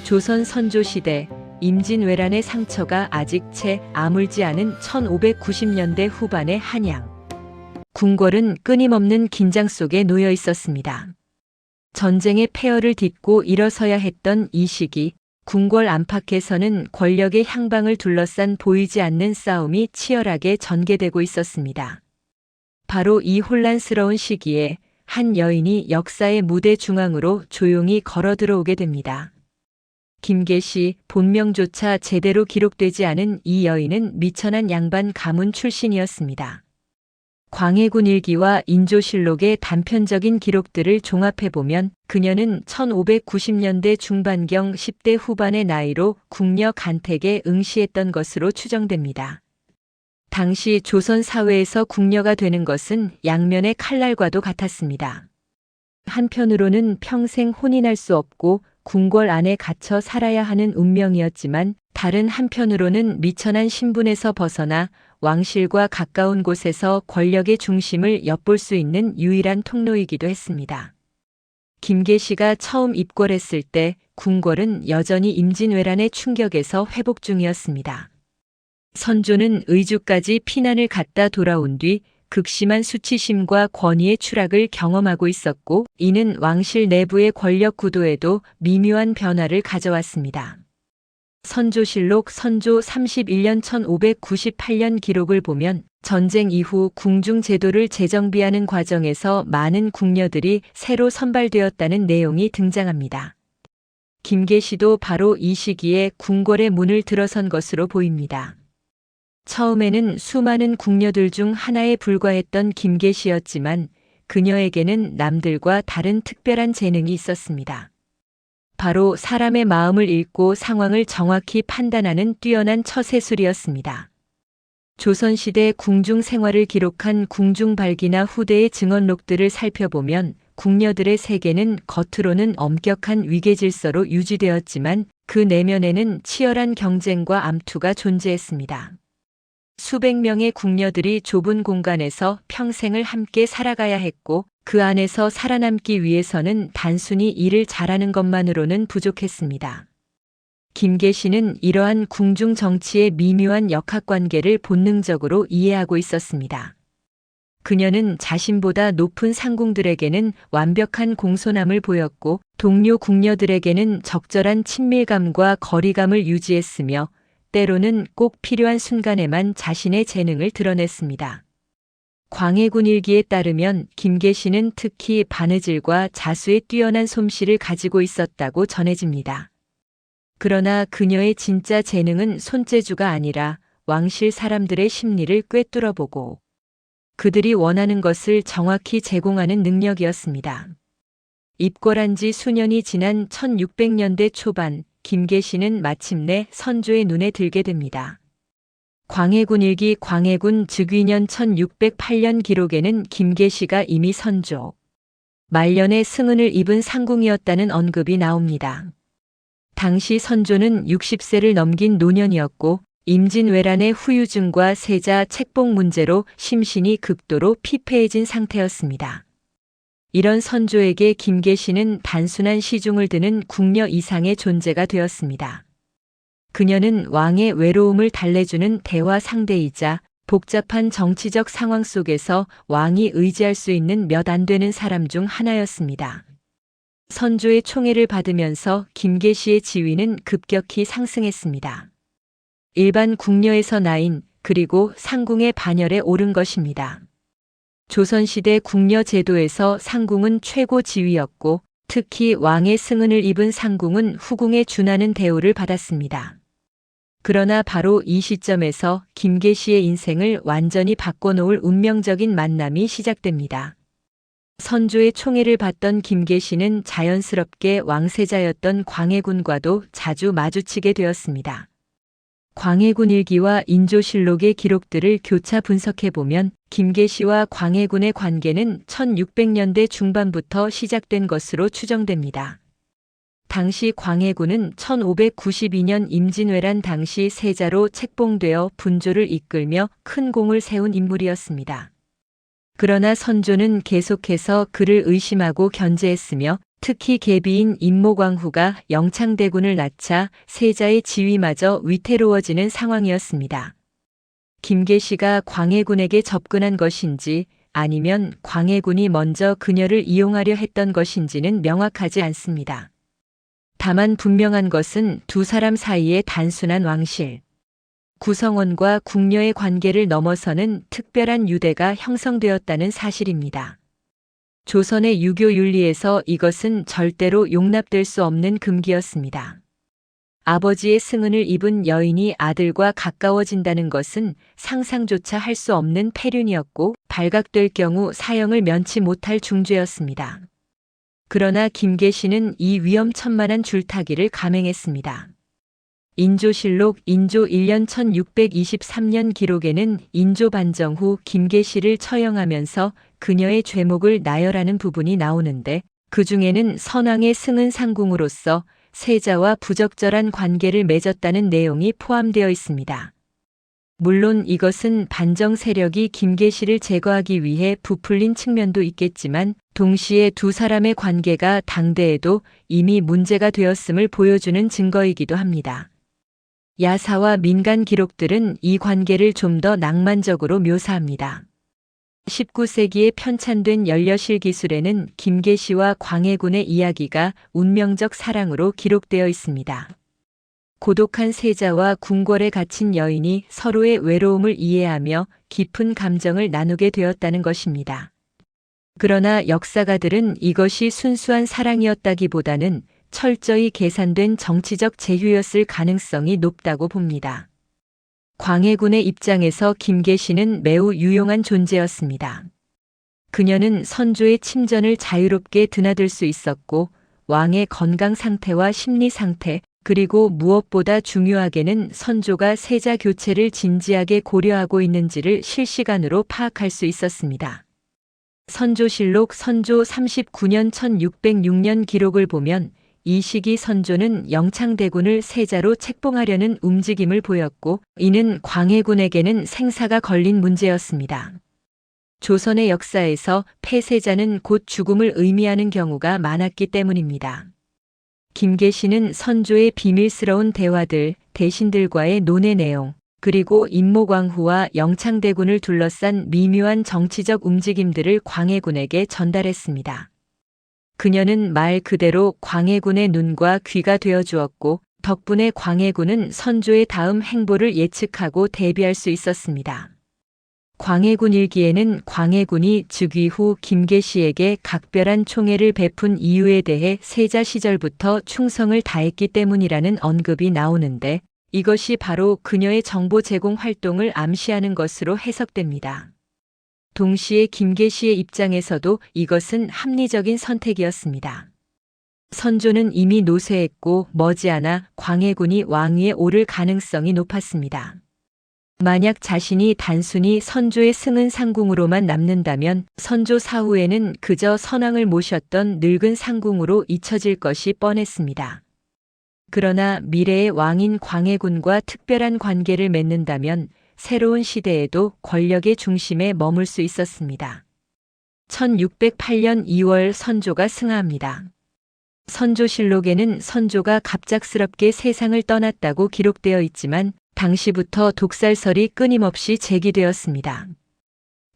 조선 선조시대 임진왜란의 상처가 아직 채 아물지 않은 1590년대 후반의 한양. 궁궐은 끊임없는 긴장 속에 놓여 있었습니다. 전쟁의 폐허를 딛고 일어서야 했던 이 시기, 궁궐 안팎에서는 권력의 향방을 둘러싼 보이지 않는 싸움이 치열하게 전개되고 있었습니다. 바로 이 혼란스러운 시기에 한 여인이 역사의 무대 중앙으로 조용히 걸어 들어오게 됩니다. 김계시, 본명조차 제대로 기록되지 않은 이 여인은 미천한 양반 가문 출신이었습니다. 광해군 일기와 인조실록의 단편적인 기록들을 종합해보면 그녀는 1590년대 중반경 10대 후반의 나이로 궁녀 간택에 응시했던 것으로 추정됩니다. 당시 조선 사회에서 궁녀가 되는 것은 양면의 칼날과도 같았습니다. 한편으로는 평생 혼인할 수 없고 궁궐 안에 갇혀 살아야 하는 운명이었지만 다른 한편으로는 미천한 신분에서 벗어나 왕실과 가까운 곳에서 권력의 중심을 엿볼 수 있는 유일한 통로이기도 했습니다. 김계시가 처음 입궐했을 때 궁궐은 여전히 임진왜란의 충격에서 회복 중이었습니다. 선조는 의주까지 피난을 갔다 돌아온 뒤 극심한 수치심과 권위의 추락을 경험하고 있었고, 이는 왕실 내부의 권력 구도에도 미묘한 변화를 가져왔습니다. 선조실록 선조 31년 1598년 기록을 보면 전쟁 이후 궁중 제도를 재정비하는 과정에서 많은 궁녀들이 새로 선발되었다는 내용이 등장합니다. 김계시도 바로 이 시기에 궁궐의 문을 들어선 것으로 보입니다. 처음에는 수많은 궁녀들 중 하나에 불과했던 김계시였지만 그녀에게는 남들과 다른 특별한 재능이 있었습니다. 바로 사람의 마음을 읽고 상황을 정확히 판단하는 뛰어난 처세술이었습니다. 조선시대 궁중 생활을 기록한 궁중발기나 후대의 증언록들을 살펴보면 궁녀들의 세계는 겉으로는 엄격한 위계질서로 유지되었지만 그 내면에는 치열한 경쟁과 암투가 존재했습니다. 수백 명의 궁녀들이 좁은 공간에서 평생을 함께 살아가야 했고 그 안에서 살아남기 위해서는 단순히 일을 잘하는 것만으로는 부족했습니다. 김계시는 이러한 궁중 정치의 미묘한 역학관계를 본능적으로 이해하고 있었습니다. 그녀는 자신보다 높은 상궁들에게는 완벽한 공손함을 보였고 동료 궁녀들에게는 적절한 친밀감과 거리감을 유지했으며 때로는 꼭 필요한 순간에만 자신의 재능을 드러냈습니다. 광해군 일기에 따르면 김계시는 특히 바느질과 자수에 뛰어난 솜씨를 가지고 있었다고 전해집니다. 그러나 그녀의 진짜 재능은 손재주가 아니라 왕실 사람들의 심리를 꿰뚫어보고 그들이 원하는 것을 정확히 제공하는 능력이었습니다. 입궐한 지 수년이 지난 1600년대 초반 김계시는 마침내 선조의 눈에 들게 됩니다. 광해군 일기 광해군 즉위년 1608년 기록에는 김계시가 이미 선조 말년에 승은을 입은 상궁이었다는 언급이 나옵니다. 당시 선조는 60세를 넘긴 노년이었고 임진왜란의 후유증과 세자 책봉 문제로 심신이 극도로 피폐해진 상태였습니다. 이런 선조에게 김계시는 단순한 시중을 드는 궁녀 이상의 존재가 되었습니다. 그녀는 왕의 외로움을 달래주는 대화 상대이자 복잡한 정치적 상황 속에서 왕이 의지할 수 있는 몇 안 되는 사람 중 하나였습니다. 선조의 총애를 받으면서 김계시의 지위는 급격히 상승했습니다. 일반 궁녀에서 나인 그리고 상궁의 반열에 오른 것입니다. 조선시대 궁녀 제도에서 상궁은 최고 지위였고 특히 왕의 승은을 입은 상궁은 후궁에 준하는 대우를 받았습니다. 그러나 바로 이 시점에서 김계시의 인생을 완전히 바꿔놓을 운명적인 만남이 시작됩니다. 선조의 총애를 받던 김계시는 자연스럽게 왕세자였던 광해군과도 자주 마주치게 되었습니다. 광해군 일기와 인조실록의 기록들을 교차 분석해보면 김계시와 광해군의 관계는 1600년대 중반부터 시작된 것으로 추정됩니다. 당시 광해군은 1592년 임진왜란 당시 세자로 책봉되어 분조를 이끌며 큰 공을 세운 인물이었습니다. 그러나 선조는 계속해서 그를 의심하고 견제했으며 특히 계비인 임모광후가 영창대군을 낳자 세자의 지위마저 위태로워지는 상황이었습니다. 김계시가 광해군에게 접근한 것인지 아니면 광해군이 먼저 그녀를 이용하려 했던 것인지는 명확하지 않습니다. 다만 분명한 것은 두 사람 사이의 단순한 왕실, 구성원과 궁녀의 관계를 넘어서는 특별한 유대가 형성되었다는 사실입니다. 조선의 유교 윤리에서 이것은 절대로 용납될 수 없는 금기였습니다. 아버지의 승은을 입은 여인이 아들과 가까워진다는 것은 상상조차 할 수 없는 폐륜이었고 발각될 경우 사형을 면치 못할 중죄였습니다. 그러나 김계시는 이 위험천만한 줄타기를 감행했습니다. 인조실록 인조 1년 1623년 기록에는 인조 반정 후 김계시를 처형하면서 그녀의 죄목을 나열하는 부분이 나오는데 그 중에는 선왕의 승은 상궁으로서 세자와 부적절한 관계를 맺었다는 내용이 포함되어 있습니다. 물론 이것은 반정 세력이 김계시를 제거하기 위해 부풀린 측면도 있겠지만 동시에 두 사람의 관계가 당대에도 이미 문제가 되었음을 보여주는 증거이기도 합니다. 야사와 민간 기록들은 이 관계를 좀 더 낭만적으로 묘사합니다. 19세기에 편찬된 연려실 기술에는 김계시와 광해군의 이야기가 운명적 사랑으로 기록되어 있습니다. 고독한 세자와 궁궐에 갇힌 여인이 서로의 외로움을 이해하며 깊은 감정을 나누게 되었다는 것입니다. 그러나 역사가들은 이것이 순수한 사랑이었다기보다는 철저히 계산된 정치적 제휴였을 가능성이 높다고 봅니다. 광해군의 입장에서 김계시는 매우 유용한 존재였습니다. 그녀는 선조의 침전을 자유롭게 드나들 수 있었고 왕의 건강 상태와 심리 상태 그리고 무엇보다 중요하게는 선조가 세자 교체를 진지하게 고려하고 있는지를 실시간으로 파악할 수 있었습니다. 선조실록 선조 39년 1606년 기록을 보면 이 시기 선조는 영창대군을 세자로 책봉하려는 움직임을 보였고 이는 광해군에게는 생사가 걸린 문제였습니다. 조선의 역사에서 폐세자는 곧 죽음을 의미하는 경우가 많았기 때문입니다. 김계시는 선조의 비밀스러운 대화들, 대신들과의 논의 내용, 그리고 임모광후와 영창대군을 둘러싼 미묘한 정치적 움직임들을 광해군에게 전달했습니다. 그녀는 말 그대로 광해군의 눈과 귀가 되어 주었고 덕분에 광해군은 선조의 다음 행보를 예측하고 대비할 수 있었습니다. 광해군 일기에는 광해군이 즉위 후 김계시에게 각별한 총애를 베푼 이유에 대해 세자 시절부터 충성을 다했기 때문이라는 언급이 나오는데 이것이 바로 그녀의 정보 제공 활동을 암시하는 것으로 해석됩니다. 동시에 김계시의 입장에서도 이것은 합리적인 선택이었습니다. 선조는 이미 노쇠했고 머지않아 광해군이 왕위에 오를 가능성이 높았습니다. 만약 자신이 단순히 선조의 승은 상궁으로만 남는다면 선조 사후에는 그저 선왕을 모셨던 늙은 상궁으로 잊혀질 것이 뻔했습니다. 그러나 미래의 왕인 광해군과 특별한 관계를 맺는다면 새로운 시대에도 권력의 중심에 머물 수 있었습니다. 1608년 2월 선조가 승하합니다. 선조실록에는 선조가 갑작스럽게 세상을 떠났다고 기록되어 있지만 당시부터 독살설이 끊임없이 제기되었습니다.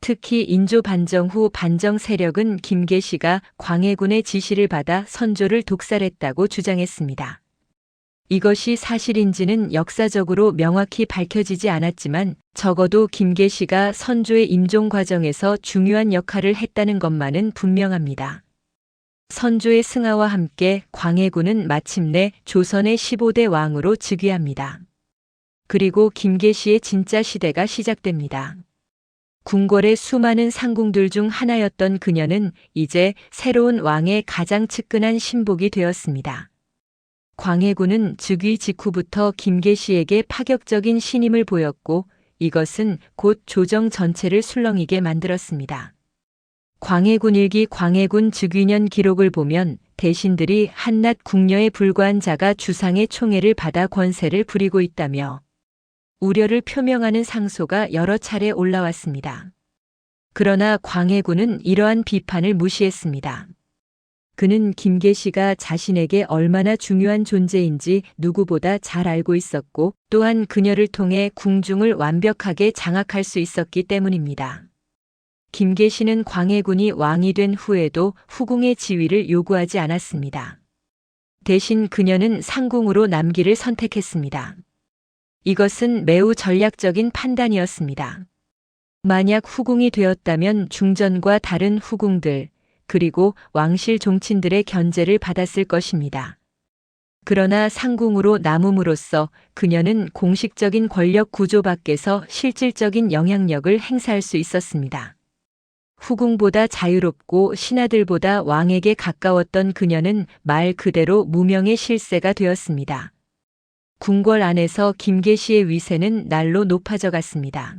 특히 인조 반정 후 반정 세력은 김계시가 광해군의 지시를 받아 선조를 독살했다고 주장했습니다. 이것이 사실인지는 역사적으로 명확히 밝혀지지 않았지만 적어도 김계시가 선조의 임종 과정에서 중요한 역할을 했다는 것만은 분명합니다. 선조의 승하와 함께 광해군은 마침내 조선의 15대 왕으로 즉위합니다. 그리고 김계시의 진짜 시대가 시작됩니다. 궁궐의 수많은 상궁들 중 하나였던 그녀는 이제 새로운 왕의 가장 측근한 신복이 되었습니다. 광해군은 즉위 직후부터 김계시에게 파격적인 신임을 보였고 이것은 곧 조정 전체를 술렁이게 만들었습니다. 광해군 일기 광해군 즉위년 기록을 보면 대신들이 한낱 궁녀에 불과한 자가 주상의 총애를 받아 권세를 부리고 있다며 우려를 표명하는 상소가 여러 차례 올라왔습니다. 그러나 광해군은 이러한 비판을 무시했습니다. 그는 김계시가 자신에게 얼마나 중요한 존재인지 누구보다 잘 알고 있었고 또한 그녀를 통해 궁중을 완벽하게 장악할 수 있었기 때문입니다. 김계시는 광해군이 왕이 된 후에도 후궁의 지위를 요구하지 않았습니다. 대신 그녀는 상궁으로 남기를 선택했습니다. 이것은 매우 전략적인 판단이었습니다. 만약 후궁이 되었다면 중전과 다른 후궁들, 그리고 왕실 종친들의 견제를 받았을 것입니다. 그러나 상궁으로 남음으로써 그녀는 공식적인 권력 구조 밖에서 실질적인 영향력을 행사할 수 있었습니다. 후궁보다 자유롭고 신하들보다 왕에게 가까웠던 그녀는 말 그대로 무명의 실세가 되었습니다. 궁궐 안에서 김계시의 위세는 날로 높아져 갔습니다.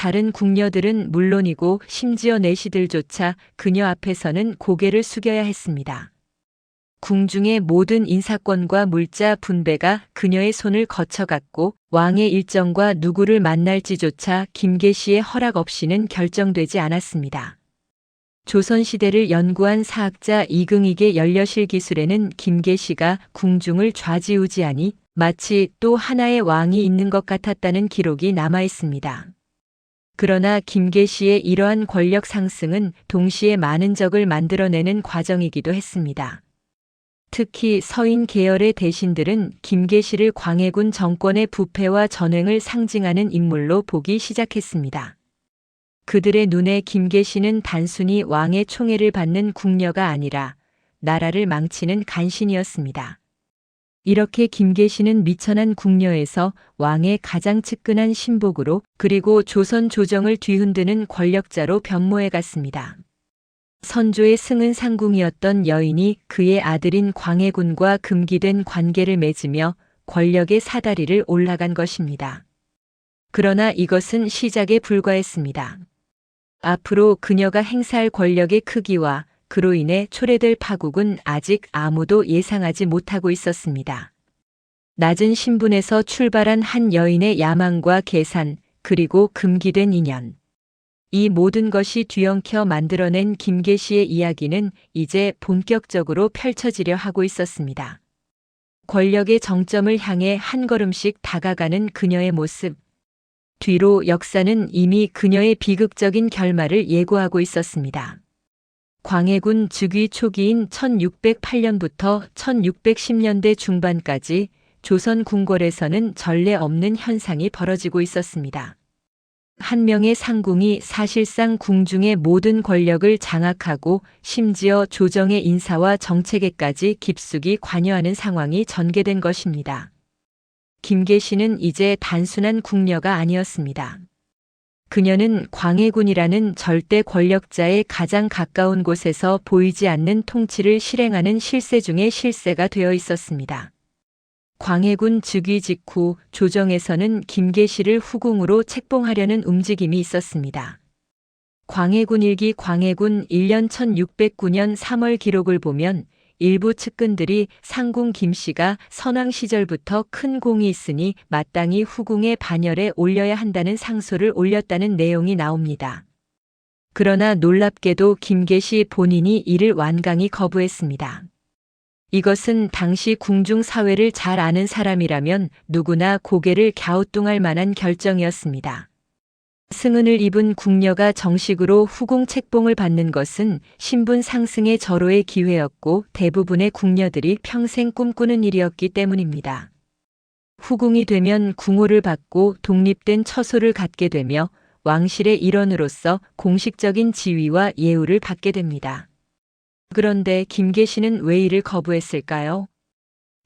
다른 궁녀들은 물론이고 심지어 내시들조차 그녀 앞에서는 고개를 숙여야 했습니다. 궁중의 모든 인사권과 물자 분배가 그녀의 손을 거쳐갔고 왕의 일정과 누구를 만날지조차 김계시의 허락 없이는 결정되지 않았습니다. 조선시대를 연구한 사학자 이긍익의 연려실 기술에는 김계시가 궁중을 좌지우지하니 마치 또 하나의 왕이 있는 것 같았다는 기록이 남아 있습니다. 그러나 김계시의 이러한 권력 상승은 동시에 많은 적을 만들어내는 과정이기도 했습니다. 특히 서인 계열의 대신들은 김계시를 광해군 정권의 부패와 전횡을 상징하는 인물로 보기 시작했습니다. 그들의 눈에 김계시는 단순히 왕의 총애를 받는 궁녀가 아니라 나라를 망치는 간신이었습니다. 이렇게 김계시는 미천한 궁녀에서 왕의 가장 측근한 신복으로 그리고 조선 조정을 뒤흔드는 권력자로 변모해 갔습니다. 선조의 승은 상궁이었던 여인이 그의 아들인 광해군과 금기된 관계를 맺으며 권력의 사다리를 올라간 것입니다. 그러나 이것은 시작에 불과했습니다. 앞으로 그녀가 행사할 권력의 크기와 그로 인해 초래될 파국은 아직 아무도 예상하지 못하고 있었습니다. 낮은 신분에서 출발한 한 여인의 야망과 계산, 그리고 금기된 인연. 이 모든 것이 뒤엉켜 만들어낸 김계시의 이야기는 이제 본격적으로 펼쳐지려 하고 있었습니다. 권력의 정점을 향해 한 걸음씩 다가가는 그녀의 모습. 뒤로 역사는 이미 그녀의 비극적인 결말을 예고하고 있었습니다. 광해군 즉위 초기인 1608년부터 1610년대 중반까지 조선 궁궐에서는 전례 없는 현상이 벌어지고 있었습니다. 한 명의 상궁이 사실상 궁중의 모든 권력을 장악하고 심지어 조정의 인사와 정책에까지 깊숙이 관여하는 상황이 전개된 것입니다. 김계시는 이제 단순한 궁녀가 아니었습니다. 그녀는 광해군이라는 절대 권력자의 가장 가까운 곳에서 보이지 않는 통치를 실행하는 실세 중의 실세가 되어 있었습니다. 광해군 즉위 직후 조정에서는 김계시를 후궁으로 책봉하려는 움직임이 있었습니다. 광해군 일기 광해군 1년 1609년 3월 기록을 보면 일부 측근들이 상궁 김씨가 선왕 시절부터 큰 공이 있으니 마땅히 후궁의 반열에 올려야 한다는 상소를 올렸다는 내용이 나옵니다. 그러나 놀랍게도 김계시 본인이 이를 완강히 거부했습니다. 이것은 당시 궁중 사회를 잘 아는 사람이라면 누구나 고개를 갸우뚱할 만한 결정이었습니다. 승은을 입은 궁녀가 정식으로 후궁 책봉을 받는 것은 신분 상승의 절호의 기회였고 대부분의 궁녀들이 평생 꿈꾸는 일이었기 때문입니다. 후궁이 되면 궁호를 받고 독립된 처소를 갖게 되며 왕실의 일원으로서 공식적인 지위와 예우를 받게 됩니다. 그런데 김계시는 왜 이를 거부했을까요?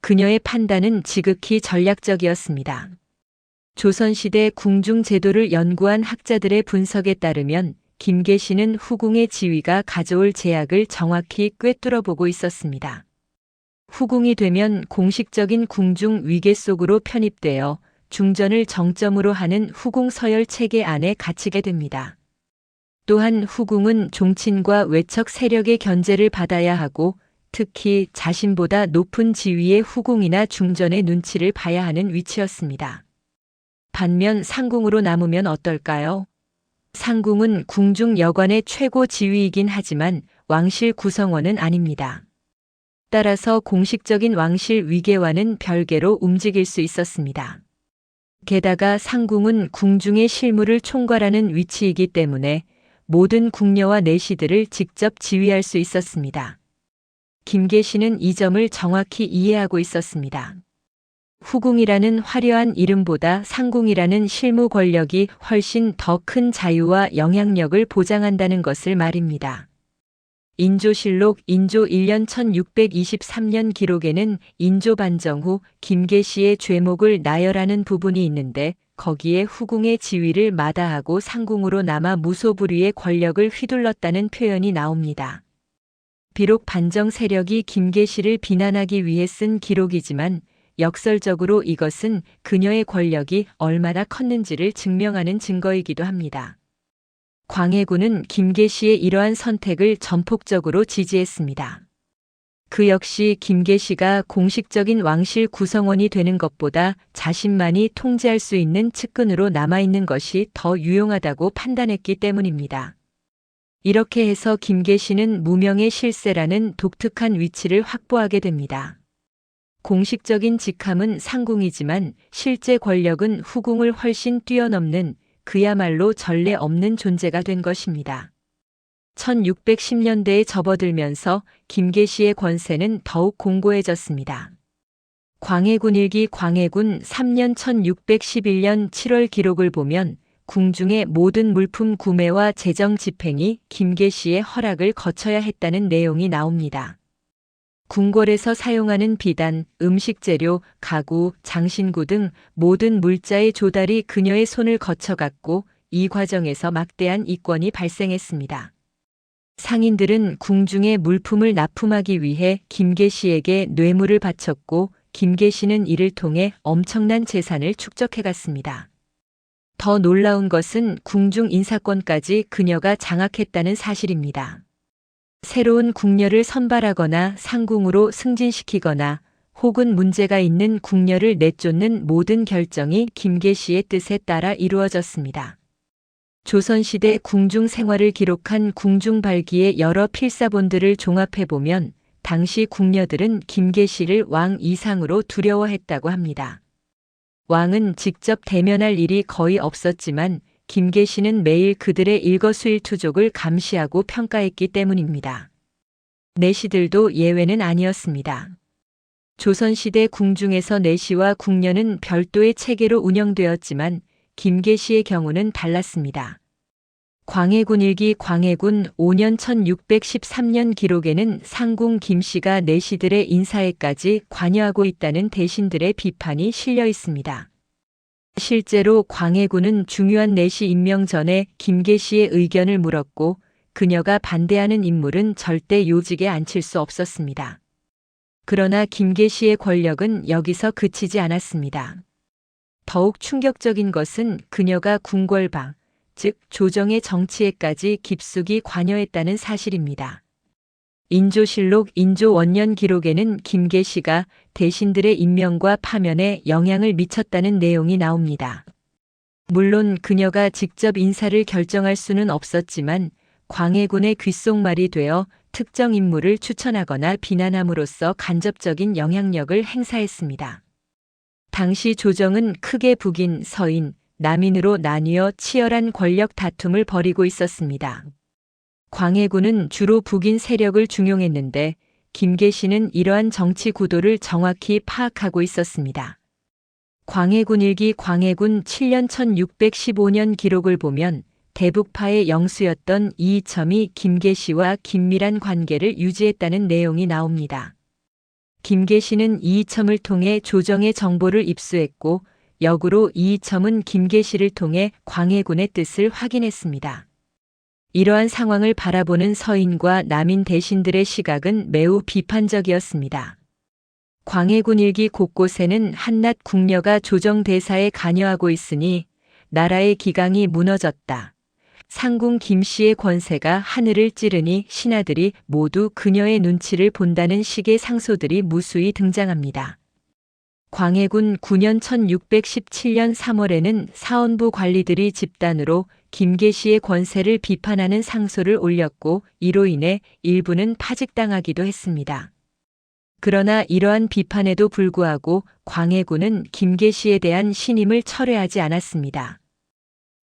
그녀의 판단은 지극히 전략적이었습니다. 조선시대 궁중 제도를 연구한 학자들의 분석에 따르면 김계시는 후궁의 지위가 가져올 제약을 정확히 꿰뚫어 보고 있었습니다. 후궁이 되면 공식적인 궁중 위계 속으로 편입되어 중전을 정점으로 하는 후궁 서열 체계 안에 갇히게 됩니다. 또한 후궁은 종친과 외척 세력의 견제를 받아야 하고 특히 자신보다 높은 지위의 후궁이나 중전의 눈치를 봐야 하는 위치였습니다. 반면 상궁으로 남으면 어떨까요? 상궁은 궁중 여관의 최고 지위이긴 하지만 왕실 구성원은 아닙니다. 따라서 공식적인 왕실 위계와는 별개로 움직일 수 있었습니다. 게다가 상궁은 궁중의 실무를 총괄하는 위치이기 때문에 모든 궁녀와 내시들을 직접 지휘할 수 있었습니다. 김계시는 이 점을 정확히 이해하고 있었습니다. 후궁이라는 화려한 이름보다 상궁이라는 실무 권력이 훨씬 더 큰 자유와 영향력을 보장한다는 것을 말입니다. 인조실록 인조 1년 1623년 기록에는 인조 반정 후 김계시의 죄목을 나열하는 부분이 있는데 거기에 후궁의 지위를 마다하고 상궁으로 남아 무소불위의 권력을 휘둘렀다는 표현이 나옵니다. 비록 반정 세력이 김계시를 비난하기 위해 쓴 기록이지만 역설적으로 이것은 그녀의 권력이 얼마나 컸는지를 증명하는 증거이기도 합니다. 광해군은 김계시의 이러한 선택을 전폭적으로 지지했습니다. 그 역시 김계시가 공식적인 왕실 구성원이 되는 것보다 자신만이 통제할 수 있는 측근으로 남아있는 것이 더 유용하다고 판단했기 때문입니다. 이렇게 해서 김계시는 무명의 실세라는 독특한 위치를 확보하게 됩니다. 공식적인 직함은 상궁이지만 실제 권력은 후궁을 훨씬 뛰어넘는 그야말로 전례 없는 존재가 된 것입니다. 1610년대에 접어들면서 김계시의 권세는 더욱 공고해졌습니다. 광해군 일기 광해군 3년 1611년 7월 기록을 보면 궁중의 모든 물품 구매와 재정 집행이 김계시의 허락을 거쳐야 했다는 내용이 나옵니다. 궁궐에서 사용하는 비단, 음식 재료, 가구, 장신구 등 모든 물자의 조달이 그녀의 손을 거쳐갔고 이 과정에서 막대한 이권이 발생했습니다. 상인들은 궁중의 물품을 납품하기 위해 김계시에게 뇌물을 바쳤고 김계시는 이를 통해 엄청난 재산을 축적해갔습니다. 더 놀라운 것은 궁중 인사권까지 그녀가 장악했다는 사실입니다. 새로운 궁녀를 선발하거나 상궁으로 승진시키거나 혹은 문제가 있는 궁녀를 내쫓는 모든 결정이 김계시의 뜻에 따라 이루어졌습니다. 조선시대 궁중 생활을 기록한 궁중발기의 여러 필사본들을 종합해보면 당시 궁녀들은 김계시를 왕 이상으로 두려워했다고 합니다. 왕은 직접 대면할 일이 거의 없었지만 김계시는 매일 그들의 일거수일투족을 감시하고 평가했기 때문입니다. 내시들도 예외는 아니었습니다. 조선시대 궁중에서 내시와 궁녀는 별도의 체계로 운영되었지만 김계시의 경우는 달랐습니다. 광해군 일기 광해군 5년 1613년 기록에는 상궁 김씨가 내시들의 인사에까지 관여하고 있다는 대신들의 비판이 실려 있습니다. 실제로 광해군은 중요한 내시 임명 전에 김계시의 의견을 물었고 그녀가 반대하는 인물은 절대 요직에 앉힐 수 없었습니다. 그러나 김계시의 권력은 여기서 그치지 않았습니다. 더욱 충격적인 것은 그녀가 궁궐방, 즉 조정의 정치에까지 깊숙이 관여했다는 사실입니다. 인조실록 인조 원년 기록에는 김계시가 대신들의 임명과 파면에 영향을 미쳤다는 내용이 나옵니다. 물론 그녀가 직접 인사를 결정할 수는 없었지만 광해군의 귓속말이 되어 특정 인물을 추천하거나 비난함으로써 간접적인 영향력을 행사했습니다. 당시 조정은 크게 북인, 서인, 남인으로 나뉘어 치열한 권력 다툼을 벌이고 있었습니다. 광해군은 주로 북인 세력을 중용했는데 김계시는 이러한 정치 구도를 정확히 파악하고 있었습니다. 광해군 일기 광해군 7년 1615년 기록을 보면 대북파의 영수였던 이이첨이 김계시와 긴밀한 관계를 유지했다는 내용이 나옵니다. 김계시는 이이첨을 통해 조정의 정보를 입수했고 역으로 이이첨은 김계시를 통해 광해군의 뜻을 확인했습니다. 이러한 상황을 바라보는 서인과 남인 대신들의 시각은 매우 비판적이었습니다. 광해군 일기 곳곳에는 한낱 궁녀가 조정 대사에 관여하고 있으니 나라의 기강이 무너졌다. 상궁 김씨의 권세가 하늘을 찌르니 신하들이 모두 그녀의 눈치를 본다는 식의 상소들이 무수히 등장합니다. 광해군 9년 1617년 3월에는 사원부 관리들이 집단으로 김계시의 권세를 비판하는 상소를 올렸고 이로 인해 일부는 파직당하기도 했습니다. 그러나 이러한 비판에도 불구하고 광해군은 김계시에 대한 신임을 철회하지 않았습니다.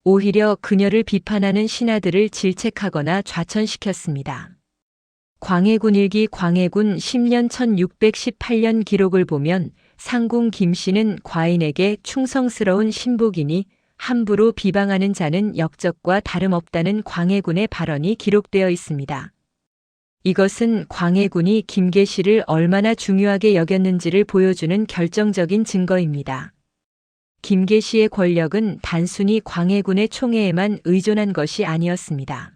오히려 그녀를 비판하는 신하들을 질책하거나 좌천시켰습니다. 광해군 일기 광해군 10년 1618년 기록을 보면 상궁 김씨는 과인에게 충성스러운 신복이니 함부로 비방하는 자는 역적과 다름없다는 광해군의 발언이 기록되어 있습니다. 이것은 광해군이 김계시를 얼마나 중요하게 여겼는지를 보여주는 결정적인 증거입니다. 김계시의 권력은 단순히 광해군의 총애에만 의존한 것이 아니었습니다.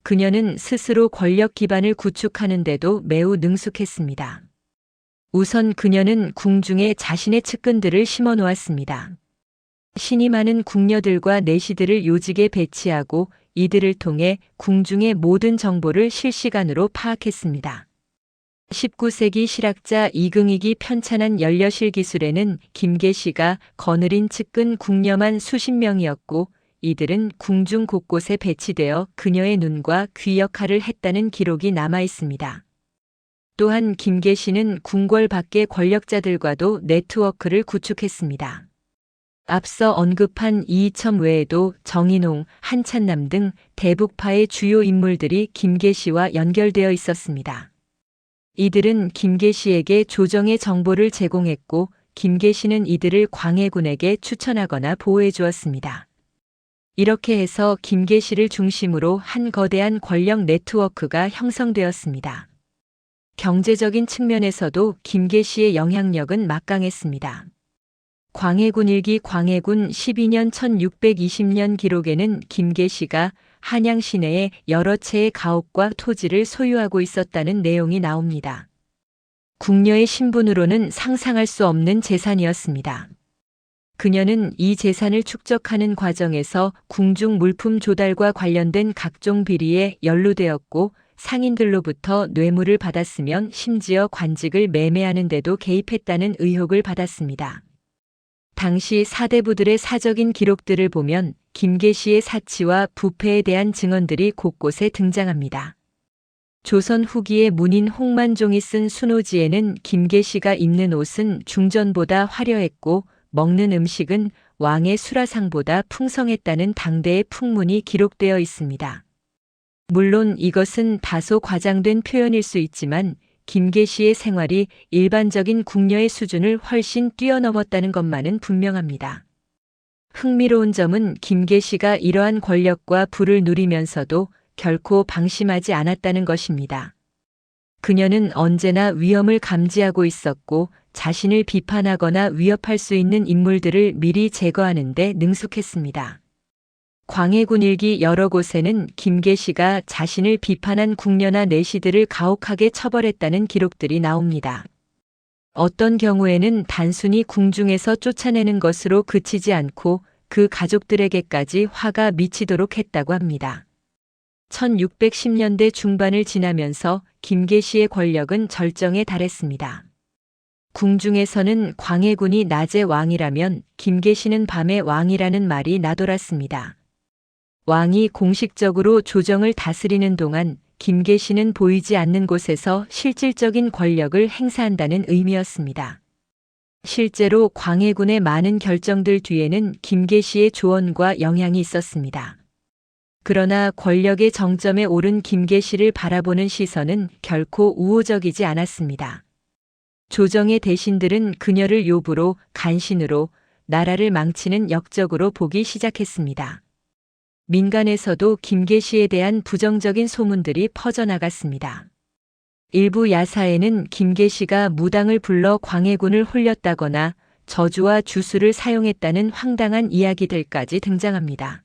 그녀는 스스로 권력 기반을 구축하는 데도 매우 능숙했습니다. 우선 그녀는 궁중에 자신의 측근들을 심어 놓았습니다. 신임하는 궁녀들과 내시들을 요직에 배치하고 이들을 통해 궁중의 모든 정보를 실시간으로 파악했습니다. 19세기 실학자 이긍익이 편찬한 연려실 기술에는 김계시가 거느린 측근 궁녀만 수십 명이었고 이들은 궁중 곳곳에 배치되어 그녀의 눈과 귀 역할을 했다는 기록이 남아 있습니다. 또한 김계시는 궁궐 밖의 권력자들과도 네트워크를 구축했습니다. 앞서 언급한 이이첨 외에도 정인홍, 한찬남 등 대북파의 주요 인물들이 김계시와 연결되어 있었습니다. 이들은 김계시에게 조정의 정보를 제공했고 김계시는 이들을 광해군에게 추천하거나 보호해 주었습니다. 이렇게 해서 김계시를 중심으로 한 거대한 권력 네트워크가 형성되었습니다. 경제적인 측면에서도 김계시의 영향력은 막강했습니다. 광해군 일기 광해군 12년 1620년 기록에는 김계시가 한양 시내에 여러 채의 가옥과 토지를 소유하고 있었다는 내용이 나옵니다. 궁녀의 신분으로는 상상할 수 없는 재산이었습니다. 그녀는 이 재산을 축적하는 과정에서 궁중 물품 조달과 관련된 각종 비리에 연루되었고 상인들로부터 뇌물을 받았으면 심지어 관직을 매매하는 데도 개입했다는 의혹을 받았습니다. 당시 사대부들의 사적인 기록들을 보면 김계시의 사치와 부패에 대한 증언들이 곳곳에 등장합니다. 조선 후기의 문인 홍만종이 쓴 순오지에는 김계시가 입는 옷은 중전보다 화려했고 먹는 음식은 왕의 수라상보다 풍성했다는 당대의 풍문이 기록되어 있습니다. 물론 이것은 다소 과장된 표현일 수 있지만 김계시의 생활이 일반적인 궁녀의 수준을 훨씬 뛰어넘었다는 것만은 분명합니다. 흥미로운 점은 김계시가 이러한 권력과 부를 누리면서도 결코 방심하지 않았다는 것입니다. 그녀는 언제나 위험을 감지하고 있었고 자신을 비판하거나 위협할 수 있는 인물들을 미리 제거하는 데 능숙했습니다. 광해군 일기 여러 곳에는 김계시가 자신을 비판한 궁녀나 내시들을 가혹하게 처벌했다는 기록들이 나옵니다. 어떤 경우에는 단순히 궁중에서 쫓아내는 것으로 그치지 않고 그 가족들에게까지 화가 미치도록 했다고 합니다. 1610년대 중반을 지나면서 김계시의 권력은 절정에 달했습니다. 궁중에서는 광해군이 낮의 왕이라면 김계시는 밤의 왕이라는 말이 나돌았습니다. 왕이 공식적으로 조정을 다스리는 동안 김계시는 보이지 않는 곳에서 실질적인 권력을 행사한다는 의미였습니다. 실제로 광해군의 많은 결정들 뒤에는 김계시의 조언과 영향이 있었습니다. 그러나 권력의 정점에 오른 김계시를 바라보는 시선은 결코 우호적이지 않았습니다. 조정의 대신들은 그녀를 요부로, 간신으로, 나라를 망치는 역적으로 보기 시작했습니다. 민간에서도 김계시에 대한 부정적인 소문들이 퍼져나갔습니다. 일부 야사에는 김계시가 무당을 불러 광해군을 홀렸다거나 저주와 주술을 사용했다는 황당한 이야기들까지 등장합니다.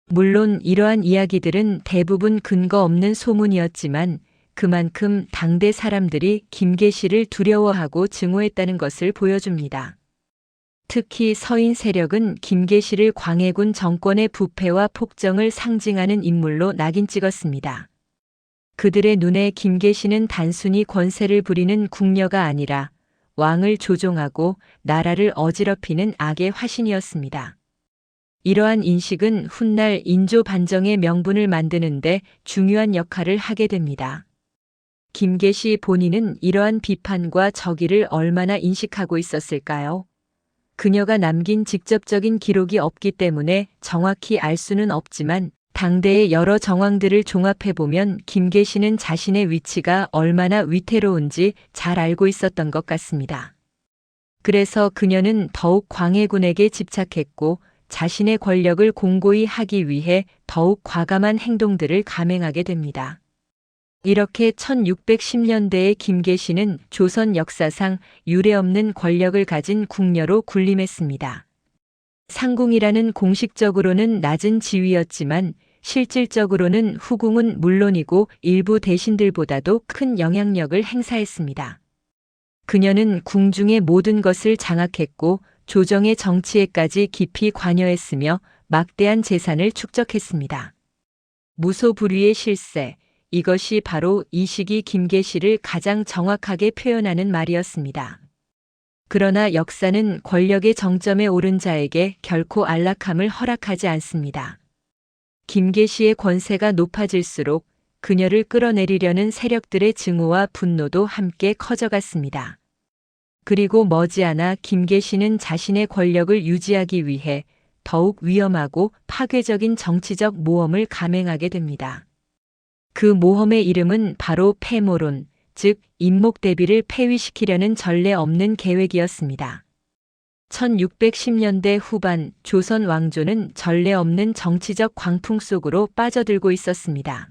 물론 이러한 이야기들은 대부분 근거 없는 소문이었지만 그만큼 당대 사람들이 김계시를 두려워하고 증오했다는 것을 보여줍니다. 특히 서인 세력은 김계시를 광해군 정권의 부패와 폭정을 상징하는 인물로 낙인 찍었습니다. 그들의 눈에 김계시는 단순히 권세를 부리는 궁녀가 아니라 왕을 조종하고 나라를 어지럽히는 악의 화신이었습니다. 이러한 인식은 훗날 인조 반정의 명분을 만드는데 중요한 역할을 하게 됩니다. 김계시 본인은 이러한 비판과 적의를 얼마나 인식하고 있었을까요? 그녀가 남긴 직접적인 기록이 없기 때문에 정확히 알 수는 없지만 당대의 여러 정황들을 종합해보면 김계시는 자신의 위치가 얼마나 위태로운지 잘 알고 있었던 것 같습니다. 그래서 그녀는 더욱 광해군에게 집착했고 자신의 권력을 공고히 하기 위해 더욱 과감한 행동들을 감행하게 됩니다. 이렇게 1610년대의 김계시는 조선 역사상 유례없는 권력을 가진 궁녀로 군림했습니다. 상궁이라는 공식적으로는 낮은 지위였지만 실질적으로는 후궁은 물론이고 일부 대신들보다도 큰 영향력을 행사했습니다. 그녀는 궁중의 모든 것을 장악했고 조정의 정치에까지 깊이 관여했으며 막대한 재산을 축적했습니다. 무소불위의 실세, 이것이 바로 이 시기 김계시를 가장 정확하게 표현하는 말이었습니다. 그러나 역사는 권력의 정점에 오른 자에게 결코 안락함을 허락하지 않습니다. 김계시의 권세가 높아질수록 그녀를 끌어내리려는 세력들의 증오와 분노도 함께 커져갔습니다. 그리고 머지않아 김계시는 자신의 권력을 유지하기 위해 더욱 위험하고 파괴적인 정치적 모험을 감행하게 됩니다. 그 모험의 이름은 바로 패모론, 즉 인목대비를 폐위시키려는 전례 없는 계획이었습니다. 1610년대 후반 조선 왕조는 전례 없는 정치적 광풍 속으로 빠져들고 있었습니다.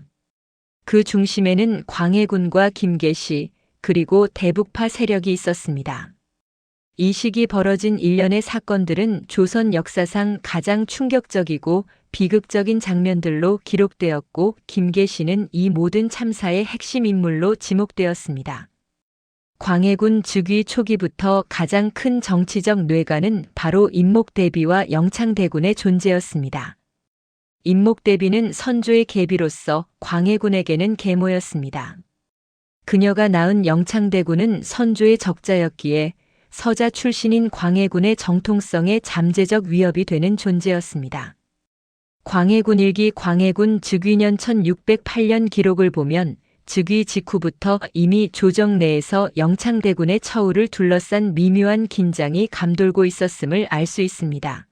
그 중심에는 광해군과 김계시, 그리고 대북파 세력이 있었습니다. 이 시기 벌어진 일련의 사건들은 조선 역사상 가장 충격적이고 비극적인 장면들로 기록되었고 김계시는 이 모든 참사의 핵심 인물로 지목되었습니다. 광해군 즉위 초기부터 가장 큰 정치적 뇌관은 바로 인목대비와 영창대군의 존재였습니다. 인목대비는 선조의 계비로서 광해군에게는 계모였습니다. 그녀가 낳은 영창대군은 선조의 적자였기에 서자 출신인 광해군의 정통성에 잠재적 위협이 되는 존재였습니다. 광해군 일기 광해군 즉위년 1608년 기록을 보면 즉위 직후부터 이미 조정 내에서 영창대군의 처우를 둘러싼 미묘한 긴장이 감돌고 있었음을 알 수 있습니다.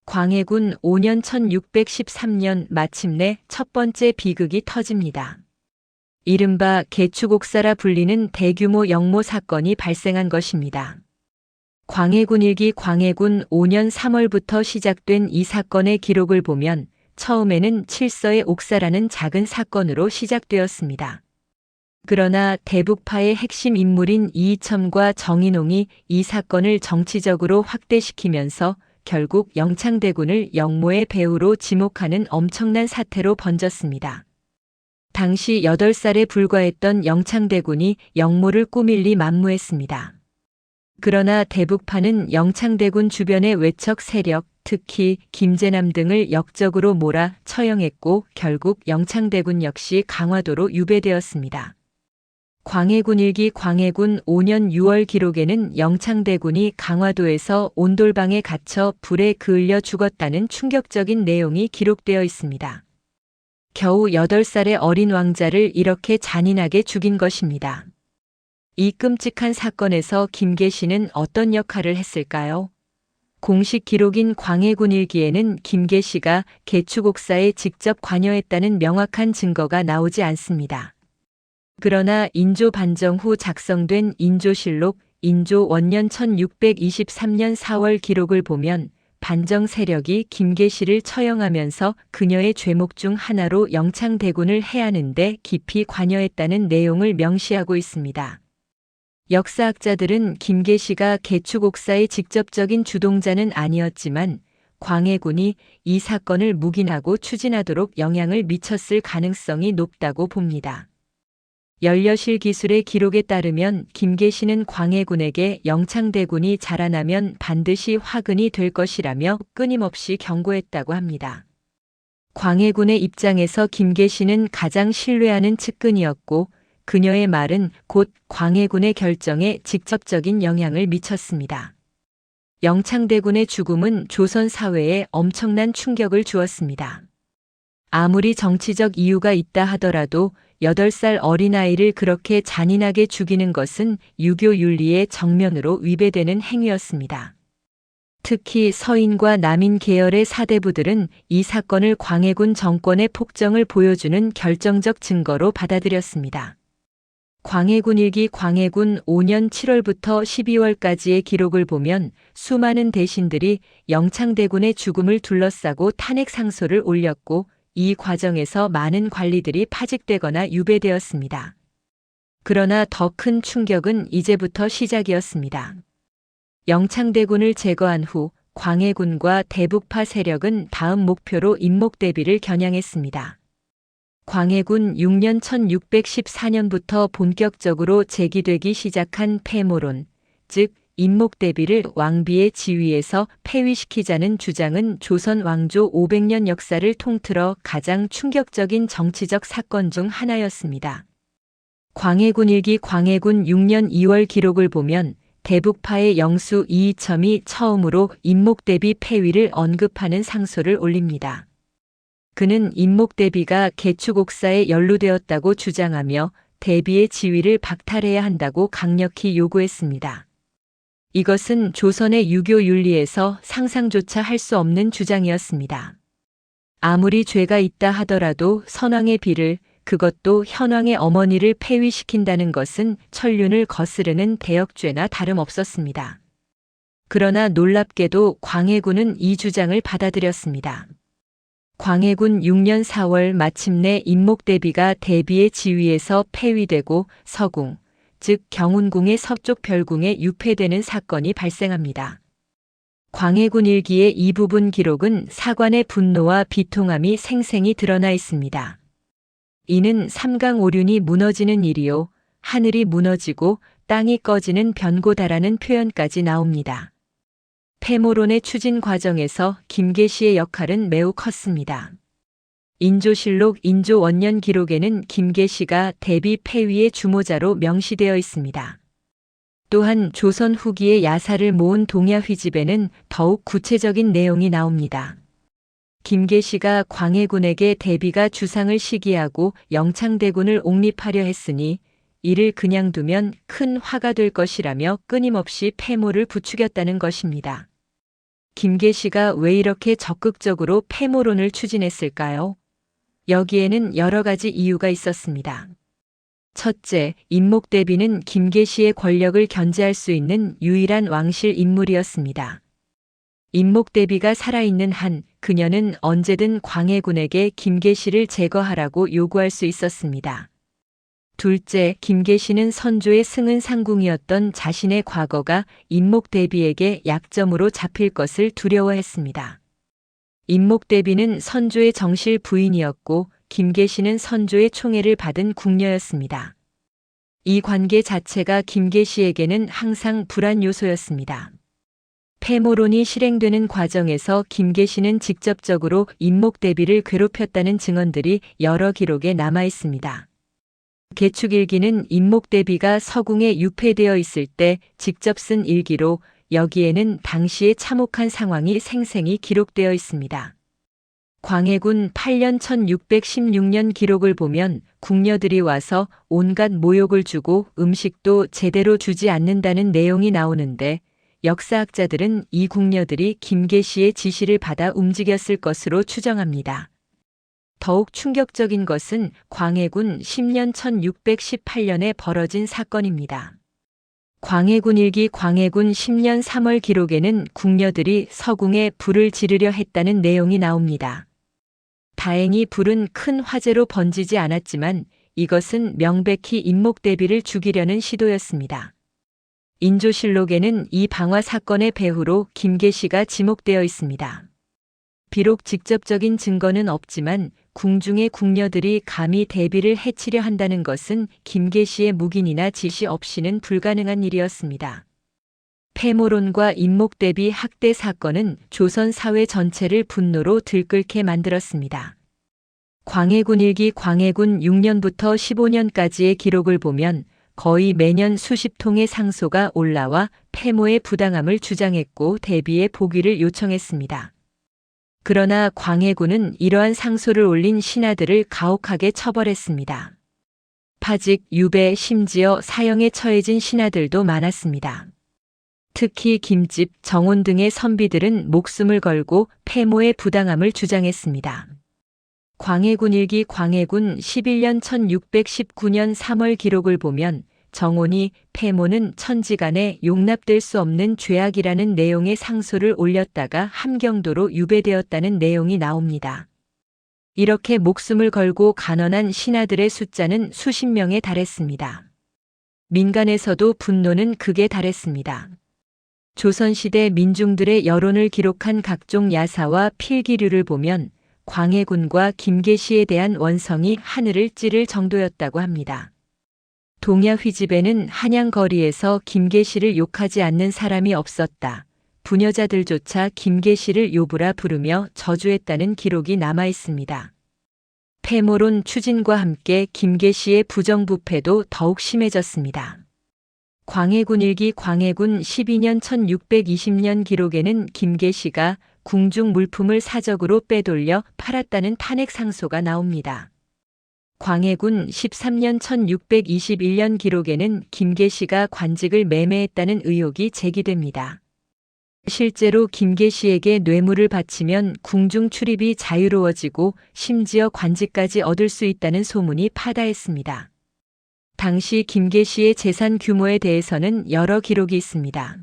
광해군 5년 1613년 마침내 첫 번째 비극이 터집니다. 이른바 개추곡사라 불리는 대규모 영모 사건이 발생한 것입니다. 광해군 일기 광해군 5년 3월부터 시작된 이 사건의 기록을 보면 처음에는 칠서의 옥사라는 작은 사건으로 시작되었습니다. 그러나 대북파의 핵심 인물인 이이첨과 정인홍이 이 사건을 정치적으로 확대시키면서 결국 영창대군을 영모의 배후로 지목하는 엄청난 사태로 번졌습니다. 당시 8살에 불과했던 영창대군이 영모를 꾸밀리 만무했습니다. 그러나 대북파는 영창대군 주변의 외척 세력, 특히 김제남 등을 역적으로 몰아 처형했고 결국 영창대군 역시 강화도로 유배되었습니다. 광해군 일기 광해군 5년 6월 기록에는 영창대군이 강화도에서 온돌방에 갇혀 불에 그을려 죽었다는 충격적인 내용이 기록되어 있습니다. 겨우 8살의 어린 왕자를 이렇게 잔인하게 죽인 것입니다. 이 끔찍한 사건에서 김계시는 어떤 역할을 했을까요? 공식 기록인 광해군 일기에는 김계시가 개추곡사에 직접 관여했다는 명확한 증거가 나오지 않습니다. 그러나 인조 반정 후 작성된 인조실록 인조 원년 1623년 4월 기록을 보면 반정 세력이 김계시를 처형하면서 그녀의 죄목 중 하나로 영창대군을 해하는데 깊이 관여했다는 내용을 명시하고 있습니다. 역사학자들은 김계시가 개추곡사의 직접적인 주동자는 아니었지만 광해군이 이 사건을 묵인하고 추진하도록 영향을 미쳤을 가능성이 높다고 봅니다. 연려실 기술의 기록에 따르면 김계시는 광해군에게 영창대군이 자라나면 반드시 화근이 될 것이라며 끊임없이 경고했다고 합니다. 광해군의 입장에서 김계시는 가장 신뢰하는 측근이었고 그녀의 말은 곧 광해군의 결정에 직접적인 영향을 미쳤습니다. 영창대군의 죽음은 조선 사회에 엄청난 충격을 주었습니다. 아무리 정치적 이유가 있다 하더라도 8살 어린아이를 그렇게 잔인하게 죽이는 것은 유교 윤리에 정면으로 위배되는 행위였습니다. 특히 서인과 남인 계열의 사대부들은 이 사건을 광해군 정권의 폭정을 보여주는 결정적 증거로 받아들였습니다. 광해군 일기 광해군 5년 7월부터 12월까지의 기록을 보면 수많은 대신들이 영창대군의 죽음을 둘러싸고 탄핵 상소를 올렸고 이 과정에서 많은 관리들이 파직되거나 유배되었습니다. 그러나 더 큰 충격은 이제부터 시작이었습니다. 영창대군을 제거한 후 광해군과 대북파 세력은 다음 목표로 인목대비를 겨냥했습니다. 광해군 6년 1614년부터 본격적으로 제기되기 시작한 패모론, 즉 인목대비를 왕비의 지위에서 폐위시키자는 주장은 조선 왕조 500년 역사를 통틀어 가장 충격적인 정치적 사건 중 하나였습니다. 광해군 일기 광해군 6년 2월 기록을 보면 대북파의 영수 이이첨이 처음으로 인목대비 폐위를 언급하는 상소를 올립니다. 그는 인목대비가 개축옥사에 연루되었다고 주장하며 대비의 지위를 박탈해야 한다고 강력히 요구했습니다. 이것은 조선의 유교 윤리에서 상상조차 할 수 없는 주장이었습니다. 아무리 죄가 있다 하더라도 선왕의 비를, 그것도 현왕의 어머니를 폐위시킨다는 것은 천륜을 거스르는 대역죄나 다름없었습니다. 그러나 놀랍게도 광해군은 이 주장을 받아들였습니다. 광해군 6년 4월 마침내 인목대비가 대비의 지위에서 폐위되고 서궁, 즉 경운궁의 서쪽 별궁에 유폐되는 사건이 발생합니다. 광해군 일기의 이 부분 기록은 사관의 분노와 비통함이 생생히 드러나 있습니다. 이는 삼강오륜이 무너지는 일이요, 하늘이 무너지고 땅이 꺼지는 변고다라는 표현까지 나옵니다. 패모론의 추진 과정에서 김계시의 역할은 매우 컸습니다. 인조실록 인조 원년 기록에는 김계시가 대비 폐위의 주모자로 명시되어 있습니다. 또한 조선 후기의 야사를 모은 동야휘집에는 더욱 구체적인 내용이 나옵니다. 김계시가 광해군에게 대비가 주상을 시기하고 영창대군을 옹립하려 했으니 이를 그냥 두면 큰 화가 될 것이라며 끊임없이 패모를 부추겼다는 것입니다. 김계시가 왜 이렇게 적극적으로 패모론을 추진했을까요? 여기에는 여러 가지 이유가 있었습니다. 첫째, 인목대비는 김계시의 권력을 견제할 수 있는 유일한 왕실 인물이었습니다. 인목대비가 살아있는 한 그녀는 언제든 광해군에게 김계시를 제거하라고 요구할 수 있었습니다. 둘째, 김계시는 선조의 승은 상궁이었던 자신의 과거가 인목대비에게 약점으로 잡힐 것을 두려워했습니다. 인목대비는 선조의 정실 부인이었고 김계시는 선조의 총애를 받은 궁녀였습니다. 이 관계 자체가 김계시에게는 항상 불안 요소였습니다. 패모론이 실행되는 과정에서 김계시는 직접적으로 인목대비를 괴롭혔다는 증언들이 여러 기록에 남아 있습니다. 개축일기는 인목대비가 서궁에 유폐되어 있을 때 직접 쓴 일기로 여기에는 당시의 참혹한 상황이 생생히 기록되어 있습니다. 광해군 8년 1616년 기록을 보면 궁녀들이 와서 온갖 모욕을 주고 음식도 제대로 주지 않는다는 내용이 나오는데 역사학자들은 이 궁녀들이 김계시의 지시를 받아 움직였을 것으로 추정합니다. 더욱 충격적인 것은 광해군 10년 1618년에 벌어진 사건입니다. 광해군 일기 광해군 10년 3월 기록에는 궁녀들이 서궁에 불을 지르려 했다는 내용이 나옵니다. 다행히 불은 큰 화재로 번지지 않았지만 이것은 명백히 인목대비를 죽이려는 시도였습니다. 인조실록에는 이 방화 사건의 배후로 김계시가 지목되어 있습니다. 비록 직접적인 증거는 없지만 궁중의 궁녀들이 감히 대비를 해치려 한다는 것은 김계시의 묵인이나 지시 없이는 불가능한 일이었습니다. 패모론과 인목대비 학대 사건은 조선 사회 전체를 분노로 들끓게 만들었습니다. 광해군 일기 광해군 6년부터 15년까지의 기록을 보면 거의 매년 수십 통의 상소가 올라와 폐모의 부당함을 주장했고 대비의 복위를 요청했습니다. 그러나 광해군은 이러한 상소를 올린 신하들을 가혹하게 처벌했습니다. 파직, 유배, 심지어 사형에 처해진 신하들도 많았습니다. 특히 김집, 정온 등의 선비들은 목숨을 걸고 폐모의 부당함을 주장했습니다. 광해군 일기 광해군 11년 1619년 3월 기록을 보면 정온이 폐모는 천지간에 용납될 수 없는 죄악이라는 내용의 상소를 올렸다가 함경도로 유배되었다는 내용이 나옵니다. 이렇게 목숨을 걸고 간언한 신하들의 숫자는 수십 명에 달했습니다. 민간에서도 분노는 극에 달했습니다. 조선시대 민중들의 여론을 기록한 각종 야사와 필기류를 보면 광해군과 김계시에 대한 원성이 하늘을 찌를 정도였다고 합니다. 동야휘집에는 한양 거리에서 김계시를 욕하지 않는 사람이 없었다. 부녀자들조차 김계시를 요부라 부르며 저주했다는 기록이 남아 있습니다. 폐모론 추진과 함께 김계시의 부정부패도 더욱 심해졌습니다. 광해군 일기 광해군 12년 1620년 기록에는 김계시가 궁중 물품을 사적으로 빼돌려 팔았다는 탄핵 상소가 나옵니다. 광해군 13년 1621년 기록에는 김계시가 관직을 매매했다는 의혹이 제기됩니다. 실제로 김계시에게 뇌물을 바치면 궁중 출입이 자유로워지고 심지어 관직까지 얻을 수 있다는 소문이 파다했습니다. 당시 김계시의 재산 규모에 대해서는 여러 기록이 있습니다.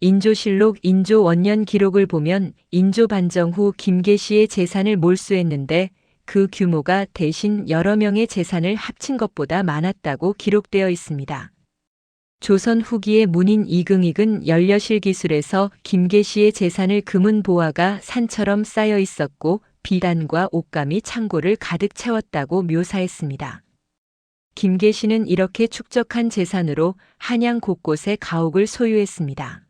인조실록 인조 원년 기록을 보면 인조 반정 후 김계시의 재산을 몰수했는데 그 규모가 대신 여러 명의 재산을 합친 것보다 많았다고 기록되어 있습니다. 조선 후기의 문인 이긍익은 연려실 기술에서 김계시의 재산을 금은 보화가 산처럼 쌓여 있었고 비단과 옷감이 창고를 가득 채웠다고 묘사했습니다. 김계시는 이렇게 축적한 재산으로 한양 곳곳에 가옥을 소유했습니다.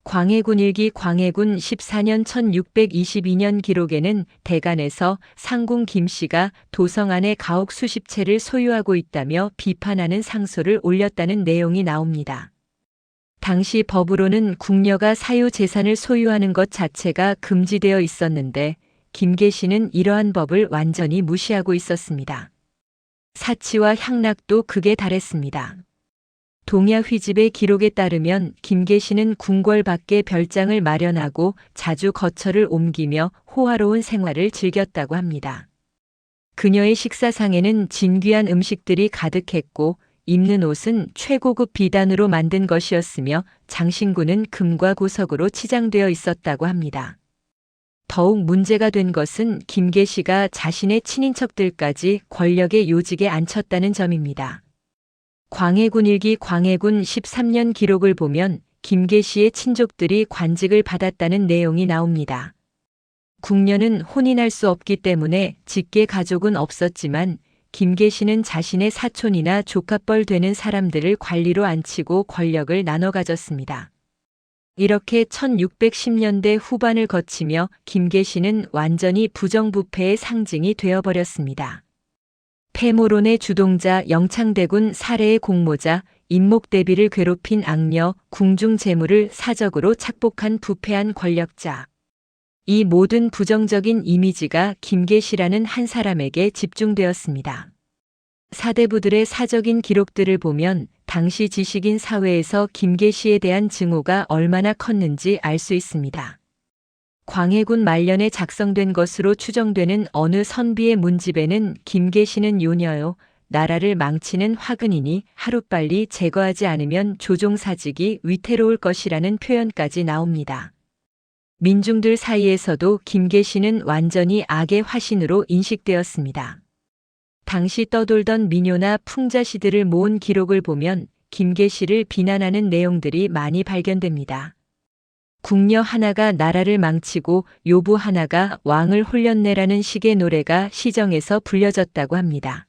광해군 일기 광해군 14년 1622년 기록에는 대간에서 상궁 김씨가 도성 안에 가옥 수십 채를 소유하고 있다며 비판하는 상소를 올렸다는 내용이 나옵니다. 당시 법으로는 궁녀가 사유 재산을 소유하는 것 자체가 금지되어 있었는데 김계시는 이러한 법을 완전히 무시하고 있었습니다. 사치와 향락도 극에 달했습니다. 동야휘집의 기록에 따르면 김계시는 궁궐 밖에 별장을 마련하고 자주 거처를 옮기며 호화로운 생활을 즐겼다고 합니다. 그녀의 식사상에는 진귀한 음식들이 가득했고 입는 옷은 최고급 비단으로 만든 것이었으며 장신구는 금과 고석으로 치장되어 있었다고 합니다. 더욱 문제가 된 것은 김계시가 자신의 친인척들까지 권력의 요직에 앉혔다는 점입니다. 광해군 일기 광해군 13년 기록을 보면 김계시의 친족들이 관직을 받았다는 내용이 나옵니다. 궁녀는 혼인할 수 없기 때문에 직계 가족은 없었지만 김계시는 자신의 사촌이나 조카뻘 되는 사람들을 관리로 앉히고 권력을 나눠 가졌습니다. 이렇게 1610년대 후반을 거치며 김계시는 완전히 부정부패의 상징이 되어버렸습니다. 폐모론의 주동자 영창대군 사례의 공모자 임목대비를 괴롭힌 악녀 궁중 재물을 사적으로 착복한 부패한 권력자. 이 모든 부정적인 이미지가 김계시라는 한 사람에게 집중되었습니다. 사대부들의 사적인 기록들을 보면 당시 지식인 사회에서 김계시에 대한 증오가 얼마나 컸는지 알 수 있습니다. 광해군 말년에 작성된 것으로 추정되는 어느 선비의 문집에는 김계시는 요녀요 나라를 망치는 화근이니 하루빨리 제거하지 않으면 조종사직이 위태로울 것이라는 표현까지 나옵니다. 민중들 사이에서도 김계시는 완전히 악의 화신으로 인식되었습니다. 당시 떠돌던 미녀나 풍자시들을 모은 기록을 보면 김계시를 비난하는 내용들이 많이 발견됩니다. 궁녀 하나가 나라를 망치고 요부 하나가 왕을 홀렸네라는 식의 노래가 시정에서 불려졌다고 합니다.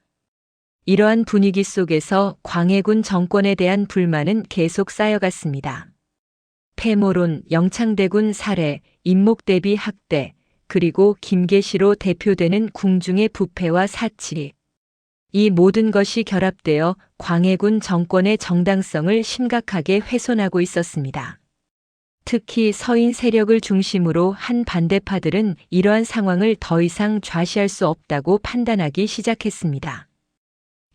이러한 분위기 속에서 광해군 정권에 대한 불만은 계속 쌓여갔습니다. 폐모론, 영창대군 살해, 임목대비 학대, 그리고 김계시로 대표되는 궁중의 부패와 사치. 이 모든 것이 결합되어 광해군 정권의 정당성을 심각하게 훼손하고 있었습니다. 특히 서인 세력을 중심으로 한 반대파들은 이러한 상황을 더 이상 좌시할 수 없다고 판단하기 시작했습니다.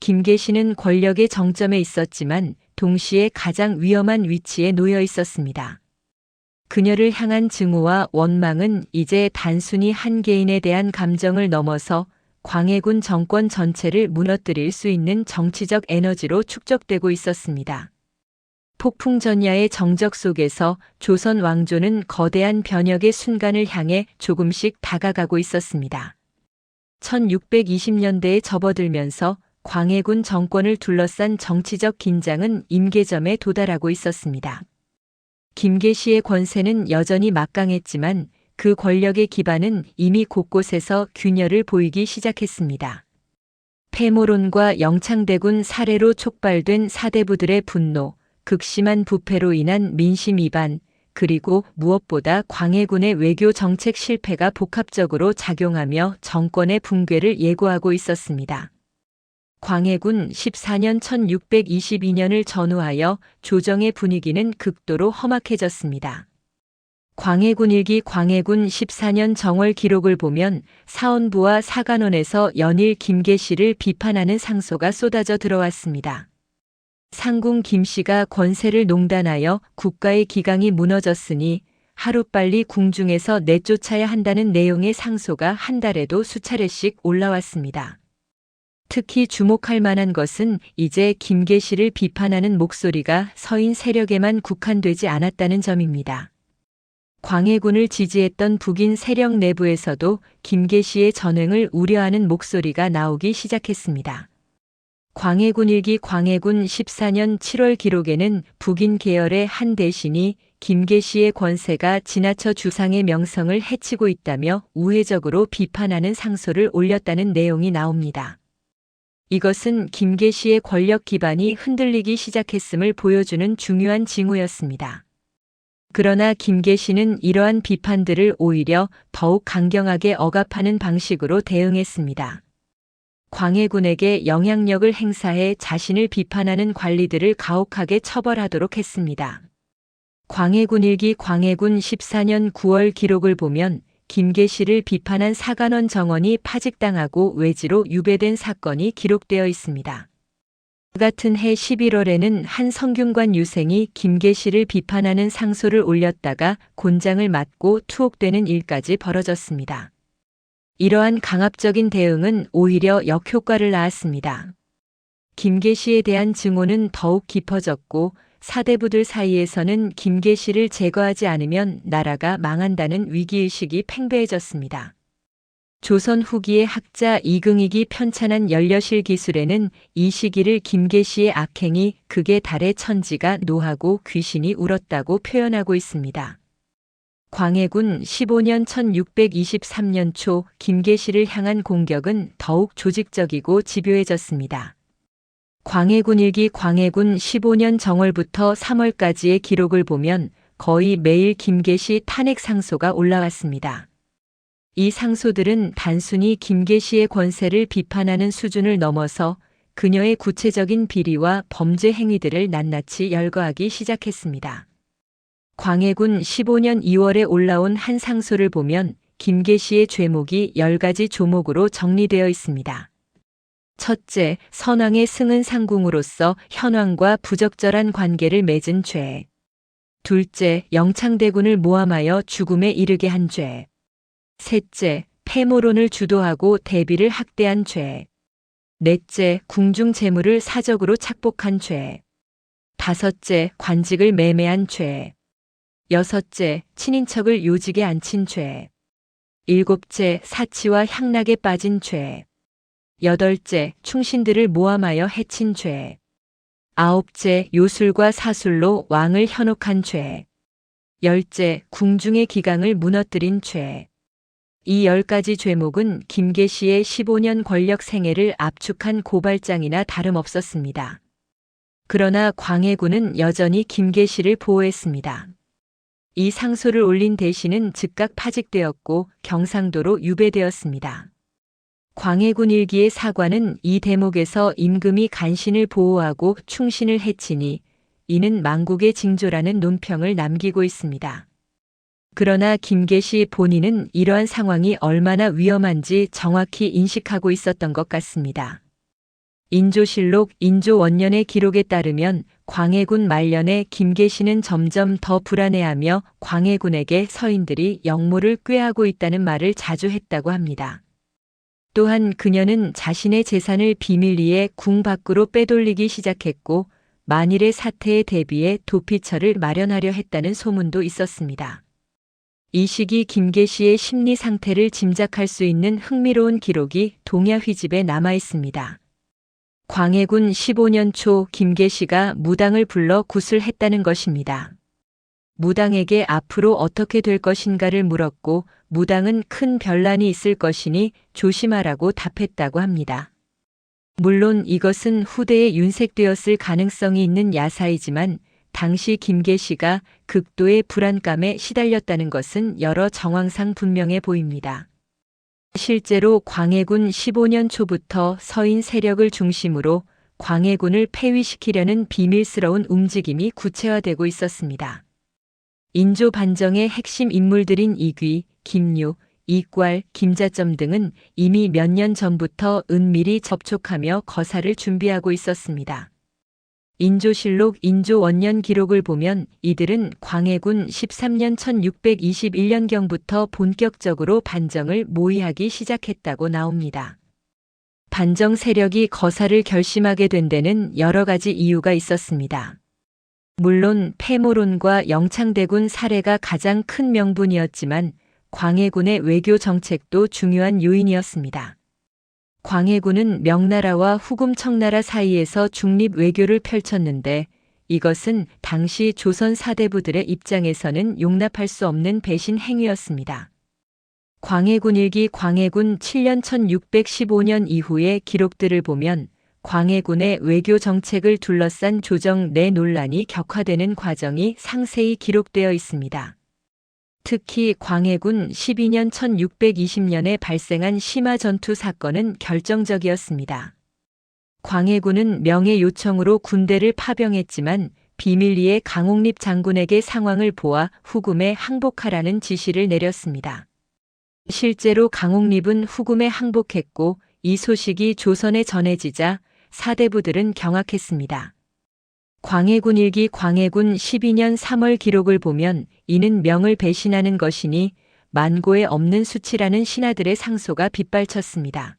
김계시는 권력의 정점에 있었지만 동시에 가장 위험한 위치에 놓여 있었습니다. 그녀를 향한 증오와 원망은 이제 단순히 한 개인에 대한 감정을 넘어서 광해군 정권 전체를 무너뜨릴 수 있는 정치적 에너지로 축적되고 있었습니다. 폭풍전야의 정적 속에서 조선 왕조는 거대한 변혁의 순간을 향해 조금씩 다가가고 있었습니다. 1620년대에 접어들면서 광해군 정권을 둘러싼 정치적 긴장은 임계점에 도달하고 있었습니다. 김계시의 권세는 여전히 막강했지만 그 권력의 기반은 이미 곳곳에서 균열을 보이기 시작했습니다. 패모론과 영창대군 사례로 촉발된 사대부들의 분노, 극심한 부패로 인한 민심 이반, 그리고 무엇보다 광해군의 외교 정책 실패가 복합적으로 작용하며 정권의 붕괴를 예고하고 있었습니다. 광해군 14년 1622년을 전후하여 조정의 분위기는 극도로 험악해졌습니다. 광해군 일기 광해군 14년 정월 기록을 보면 사헌부와 사간원에서 연일 김계시를 비판하는 상소가 쏟아져 들어왔습니다. 상궁 김씨가 권세를 농단하여 국가의 기강이 무너졌으니 하루빨리 궁중에서 내쫓아야 한다는 내용의 상소가 한 달에도 수차례씩 올라왔습니다. 특히 주목할 만한 것은 이제 김계시를 비판하는 목소리가 서인 세력에만 국한되지 않았다는 점입니다. 광해군을 지지했던 북인 세력 내부에서도 김계시의 전횡을 우려하는 목소리가 나오기 시작했습니다. 광해군 일기 광해군 14년 7월 기록에는 북인 계열의 한 대신이 김계시의 권세가 지나쳐 주상의 명성을 해치고 있다며 우회적으로 비판하는 상소를 올렸다는 내용이 나옵니다. 이것은 김계시의 권력 기반이 흔들리기 시작했음을 보여주는 중요한 징후였습니다. 그러나 김계시는 이러한 비판들을 오히려 더욱 강경하게 억압하는 방식으로 대응했습니다. 광해군에게 영향력을 행사해 자신을 비판하는 관리들을 가혹하게 처벌하도록 했습니다. 광해군 일기 광해군 14년 9월 기록을 보면 김계시를 비판한 사간원 정원이 파직당하고 외지로 유배된 사건이 기록되어 있습니다. 같은 해 11월에는 한 성균관 유생이 김계시를 비판하는 상소를 올렸다가 곤장을 맞고 투옥되는 일까지 벌어졌습니다. 이러한 강압적인 대응은 오히려 역효과를 낳았습니다. 김계시에 대한 증오는 더욱 깊어졌고 사대부들 사이에서는 김계시를 제거하지 않으면 나라가 망한다는 위기의식이 팽배해졌습니다. 조선 후기의 학자 이긍익이 편찬한 연려실 기술에는 이 시기를 김계시의 악행이 극에 달해 천지가 노하고 귀신이 울었다고 표현하고 있습니다. 광해군 15년 1623년 초 김계시를 향한 공격은 더욱 조직적이고 집요해졌습니다. 광해군 일기 광해군 15년 정월부터 3월까지의 기록을 보면 거의 매일 김계시 탄핵 상소가 올라왔습니다. 이 상소들은 단순히 김계시의 권세를 비판하는 수준을 넘어서 그녀의 구체적인 비리와 범죄 행위들을 낱낱이 열거하기 시작했습니다. 광해군 15년 2월에 올라온 한 상소를 보면 김계시의 죄목이 10가지 조목으로 정리되어 있습니다. 첫째, 선왕의 승은 상궁으로서 현왕과 부적절한 관계를 맺은 죄. 둘째, 영창대군을 모함하여 죽음에 이르게 한 죄. 셋째, 패모론을 주도하고 대비를 학대한 죄. 넷째, 궁중 재물을 사적으로 착복한 죄. 다섯째, 관직을 매매한 죄. 여섯째, 친인척을 요직에 앉힌 죄. 일곱째, 사치와 향락에 빠진 죄. 여덟째, 충신들을 모함하여 해친 죄. 아홉째, 요술과 사술로 왕을 현혹한 죄. 열째, 궁중의 기강을 무너뜨린 죄. 이 10가지 죄목은 김계시의 15년 권력 생애를 압축한 고발장이나 다름없었습니다. 그러나 광해군은 여전히 김계시를 보호했습니다. 이 상소를 올린 대신은 즉각 파직되었고 경상도로 유배되었습니다. 광해군 일기의 사관은 이 대목에서 임금이 간신을 보호하고 충신을 해치니 이는 망국의 징조라는 논평을 남기고 있습니다. 그러나 김계시 본인은 이러한 상황이 얼마나 위험한지 정확히 인식하고 있었던 것 같습니다. 인조실록 인조원년의 기록에 따르면 광해군 말년에 김계시는 점점 더 불안해하며 광해군에게 서인들이 역모를 꾀하고 있다는 말을 자주 했다고 합니다. 또한 그녀는 자신의 재산을 비밀리에 궁 밖으로 빼돌리기 시작했고 만일의 사태에 대비해 도피처를 마련하려 했다는 소문도 있었습니다. 이 시기 김계시의 심리 상태를 짐작할 수 있는 흥미로운 기록이 동야휘집에 남아 있습니다. 광해군 15년 초 김계시가 무당을 불러 굿을 했다는 것입니다. 무당에게 앞으로 어떻게 될 것인가를 물었고 무당은 큰 변란이 있을 것이니 조심하라고 답했다고 합니다. 물론 이것은 후대에 윤색되었을 가능성이 있는 야사이지만 당시 김계시가 극도의 불안감에 시달렸다는 것은 여러 정황상 분명해 보입니다. 실제로 광해군 15년 초부터 서인 세력을 중심으로 광해군을 폐위시키려는 비밀스러운 움직임이 구체화되고 있었습니다. 인조 반정의 핵심 인물들인 이귀, 김유, 이괄, 김자점 등은 이미 몇 년 전부터 은밀히 접촉하며 거사를 준비하고 있었습니다. 인조실록 인조원년 기록을 보면 이들은 광해군 13년 1621년경부터 본격적으로 반정을 모의하기 시작했다고 나옵니다. 반정 세력이 거사를 결심하게 된 데는 여러 가지 이유가 있었습니다. 물론 패모론과 영창대군 사례가 가장 큰 명분이었지만 광해군의 외교 정책도 중요한 요인이었습니다. 광해군은 명나라와 후금 청나라 사이에서 중립 외교를 펼쳤는데 이것은 당시 조선 사대부들의 입장에서는 용납할 수 없는 배신 행위였습니다. 광해군 일기 광해군 7년 1615년 이후의 기록들을 보면 광해군의 외교 정책을 둘러싼 조정 내 논란이 격화되는 과정이 상세히 기록되어 있습니다. 특히 광해군 12년 1620년에 발생한 심화 전투 사건은 결정적이었습니다. 광해군은 명예 요청으로 군대를 파병했지만 비밀리에 강옥립 장군에게 상황을 보아 후금에 항복하라는 지시를 내렸습니다. 실제로 강옥립은 후금에 항복했고 이 소식이 조선에 전해지자 사대부들은 경악했습니다. 광해군 일기 광해군 12년 3월 기록을 보면 이는 명을 배신하는 것이니 만고에 없는 수치라는 신하들의 상소가 빗발쳤습니다.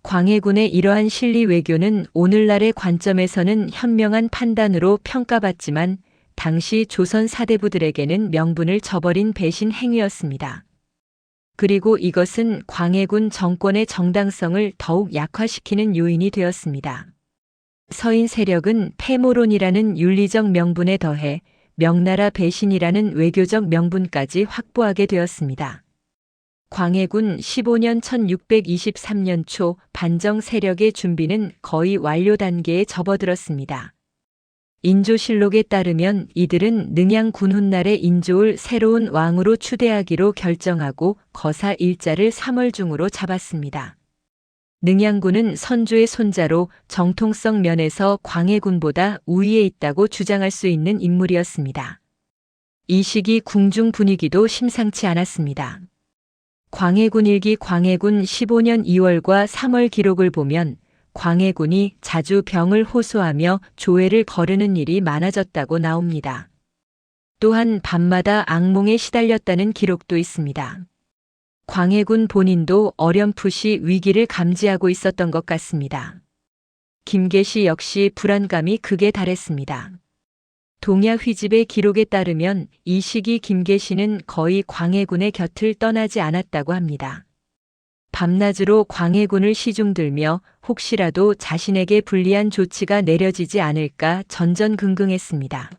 광해군의 이러한 실리 외교는 오늘날의 관점에서는 현명한 판단으로 평가받지만 당시 조선 사대부들에게는 명분을 저버린 배신 행위였습니다. 그리고 이것은 광해군 정권의 정당성을 더욱 약화시키는 요인이 되었습니다. 서인 세력은 패모론이라는 윤리적 명분에 더해 명나라 배신이라는 외교적 명분까지 확보하게 되었습니다. 광해군 15년 1623년 초 반정 세력의 준비는 거의 완료 단계에 접어들었습니다. 인조실록에 따르면 이들은 능양 군훗날에 인조를 새로운 왕으로 추대하기로 결정하고 거사 일자를 3월 중으로 잡았습니다. 능양군은 선조의 손자로 정통성 면에서 광해군보다 우위에 있다고 주장할 수 있는 인물이었습니다. 이 시기 궁중 분위기도 심상치 않았습니다. 광해군 일기 광해군 15년 2월과 3월 기록을 보면 광해군이 자주 병을 호소하며 조회를 거르는 일이 많아졌다고 나옵니다. 또한 밤마다 악몽에 시달렸다는 기록도 있습니다. 광해군 본인도 어렴풋이 위기를 감지하고 있었던 것 같습니다. 김계시 역시 불안감이 극에 달했습니다. 동야휘집의 기록에 따르면 이 시기 김계시는 거의 광해군의 곁을 떠나지 않았다고 합니다. 밤낮으로 광해군을 시중들며 혹시라도 자신에게 불리한 조치가 내려지지 않을까 전전긍긍했습니다.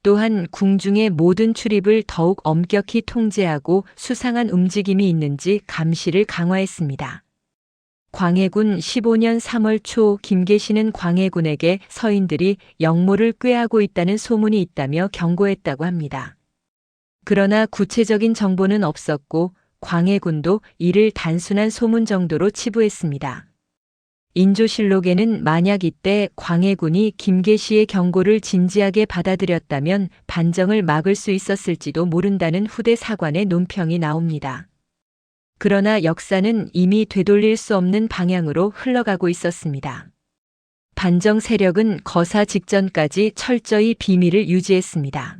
또한 궁중의 모든 출입을 더욱 엄격히 통제하고 수상한 움직임이 있는지 감시를 강화했습니다. 광해군 15년 3월 초 김계시는 광해군에게 서인들이 역모를 꾀하고 있다는 소문이 있다며 경고했다고 합니다. 그러나 구체적인 정보는 없었고 광해군도 이를 단순한 소문 정도로 치부했습니다. 인조실록에는 만약 이때 광해군이 김계시의 경고를 진지하게 받아들였다면 반정을 막을 수 있었을지도 모른다는 후대 사관의 논평이 나옵니다. 그러나 역사는 이미 되돌릴 수 없는 방향으로 흘러가고 있었습니다. 반정 세력은 거사 직전까지 철저히 비밀을 유지했습니다.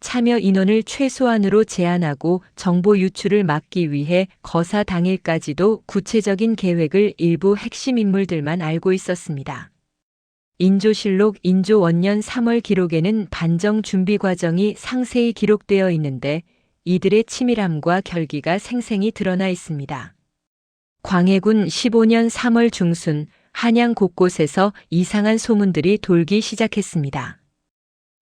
참여 인원을 최소한으로 제한하고 정보 유출을 막기 위해 거사 당일까지도 구체적인 계획을 일부 핵심 인물들만 알고 있었습니다. 인조실록 인조원년 3월 기록에는 반정 준비 과정이 상세히 기록되어 있는데 이들의 치밀함과 결기가 생생히 드러나 있습니다. 광해군 15년 3월 중순 한양 곳곳에서 이상한 소문들이 돌기 시작했습니다.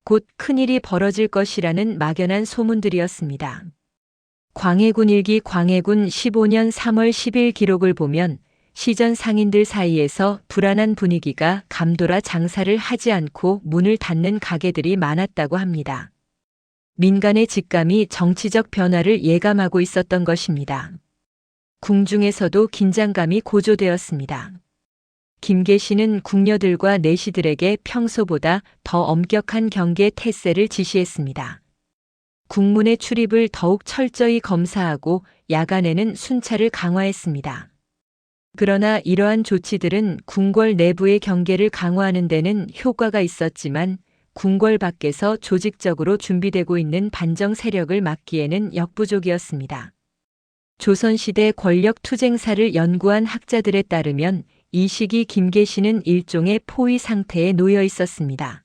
곧 큰일이 벌어질 것이라는 막연한 소문들이었습니다. 광해군 일기 광해군 15년 3월 10일 기록을 보면 시전 상인들 사이에서 불안한 분위기가 감돌아 장사를 하지 않고 문을 닫는 가게들이 많았다고 합니다. 민간의 직감이 정치적 변화를 예감하고 있었던 것입니다. 궁중에서도 긴장감이 고조되었습니다. 김계시는 궁녀들과 내시들에게 평소보다 더 엄격한 경계 태세를 지시했습니다. 궁문의 출입을 더욱 철저히 검사하고 야간에는 순찰을 강화했습니다. 그러나 이러한 조치들은 궁궐 내부의 경계를 강화하는 데는 효과가 있었지만 궁궐 밖에서 조직적으로 준비되고 있는 반정 세력을 막기에는 역부족이었습니다. 조선시대 권력 투쟁사를 연구한 학자들에 따르면 이 시기 김계시는 일종의 포위 상태에 놓여 있었습니다.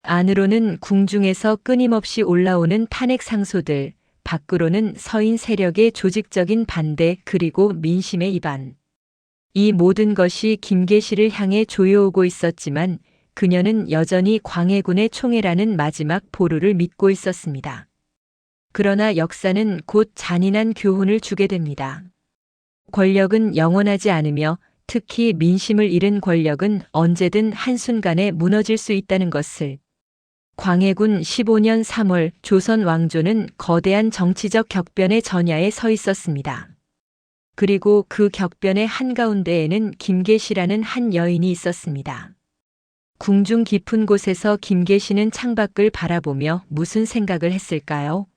안으로는 궁중에서 끊임없이 올라오는 탄핵 상소들, 밖으로는 서인 세력의 조직적인 반대 그리고 민심의 이반. 이 모든 것이 김계시를 향해 조여오고 있었지만 그녀는 여전히 광해군의 총애라는 마지막 보루를 믿고 있었습니다. 그러나 역사는 곧 잔인한 교훈을 주게 됩니다. 권력은 영원하지 않으며 특히 민심을 잃은 권력은 언제든 한순간에 무너질 수 있다는 것을. 광해군 15년 3월 조선 왕조는 거대한 정치적 격변의 전야에 서 있었습니다. 그리고 그 격변의 한가운데에는 김계시라는 한 여인이 있었습니다. 궁중 깊은 곳에서 김계시는 창밖을 바라보며 무슨 생각을 했을까요?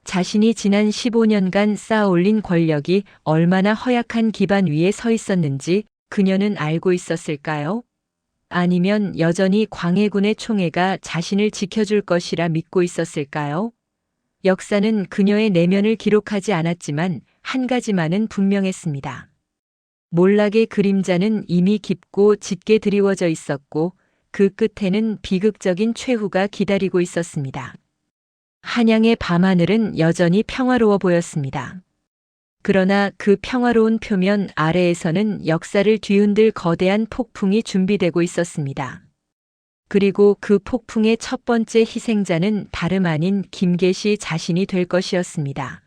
자신이 지난 15년간 쌓아올린 권력이 얼마나 허약한 기반 위에 서 있었는지 그녀는 알고 있었을까요? 아니면 여전히 광해군의 총애가 자신을 지켜줄 것이라 믿고 있었을까요? 역사는 그녀의 내면을 기록하지 않았지만 한 가지만은 분명했습니다. 몰락의 그림자는 이미 깊고 짙게 드리워져 있었고 그 끝에는 비극적인 최후가 기다리고 있었습니다. 한양의 밤하늘은 여전히 평화로워 보였습니다. 그러나 그 평화로운 표면 아래에서는 역사를 뒤흔들 거대한 폭풍이 준비되고 있었습니다. 그리고 그 폭풍의 첫 번째 희생자는 다름 아닌 김계시 자신이 될 것이었습니다.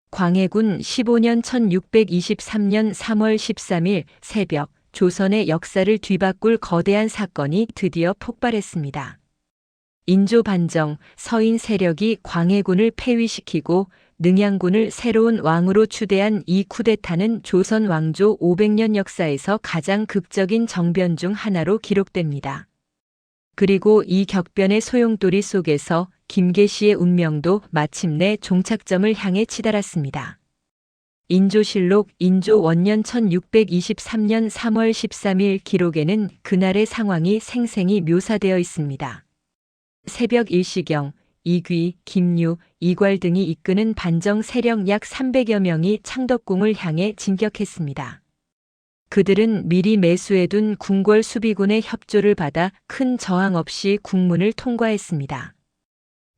광해군 15년 1623년 3월 13일 새벽 조선의 역사를 뒤바꿀 거대한 사건이 드디어 폭발했습니다. 인조 반정, 서인 세력이 광해군을 폐위시키고 능양군을 새로운 왕으로 추대한 이 쿠데타는 조선 왕조 500년 역사에서 가장 극적인 정변 중 하나로 기록됩니다. 그리고 이 격변의 소용돌이 속에서 김계시의 운명도 마침내 종착점을 향해 치달았습니다. 인조실록 인조원년 1623년 3월 13일 기록에는 그날의 상황이 생생히 묘사되어 있습니다. 새벽 1시경 이귀, 김유, 이괄 등이 이끄는 반정 세력 약 300여 명이 창덕궁을 향해 진격했습니다. 그들은 미리 매수해둔 궁궐 수비군의 협조를 받아 큰 저항 없이 궁문을 통과했습니다.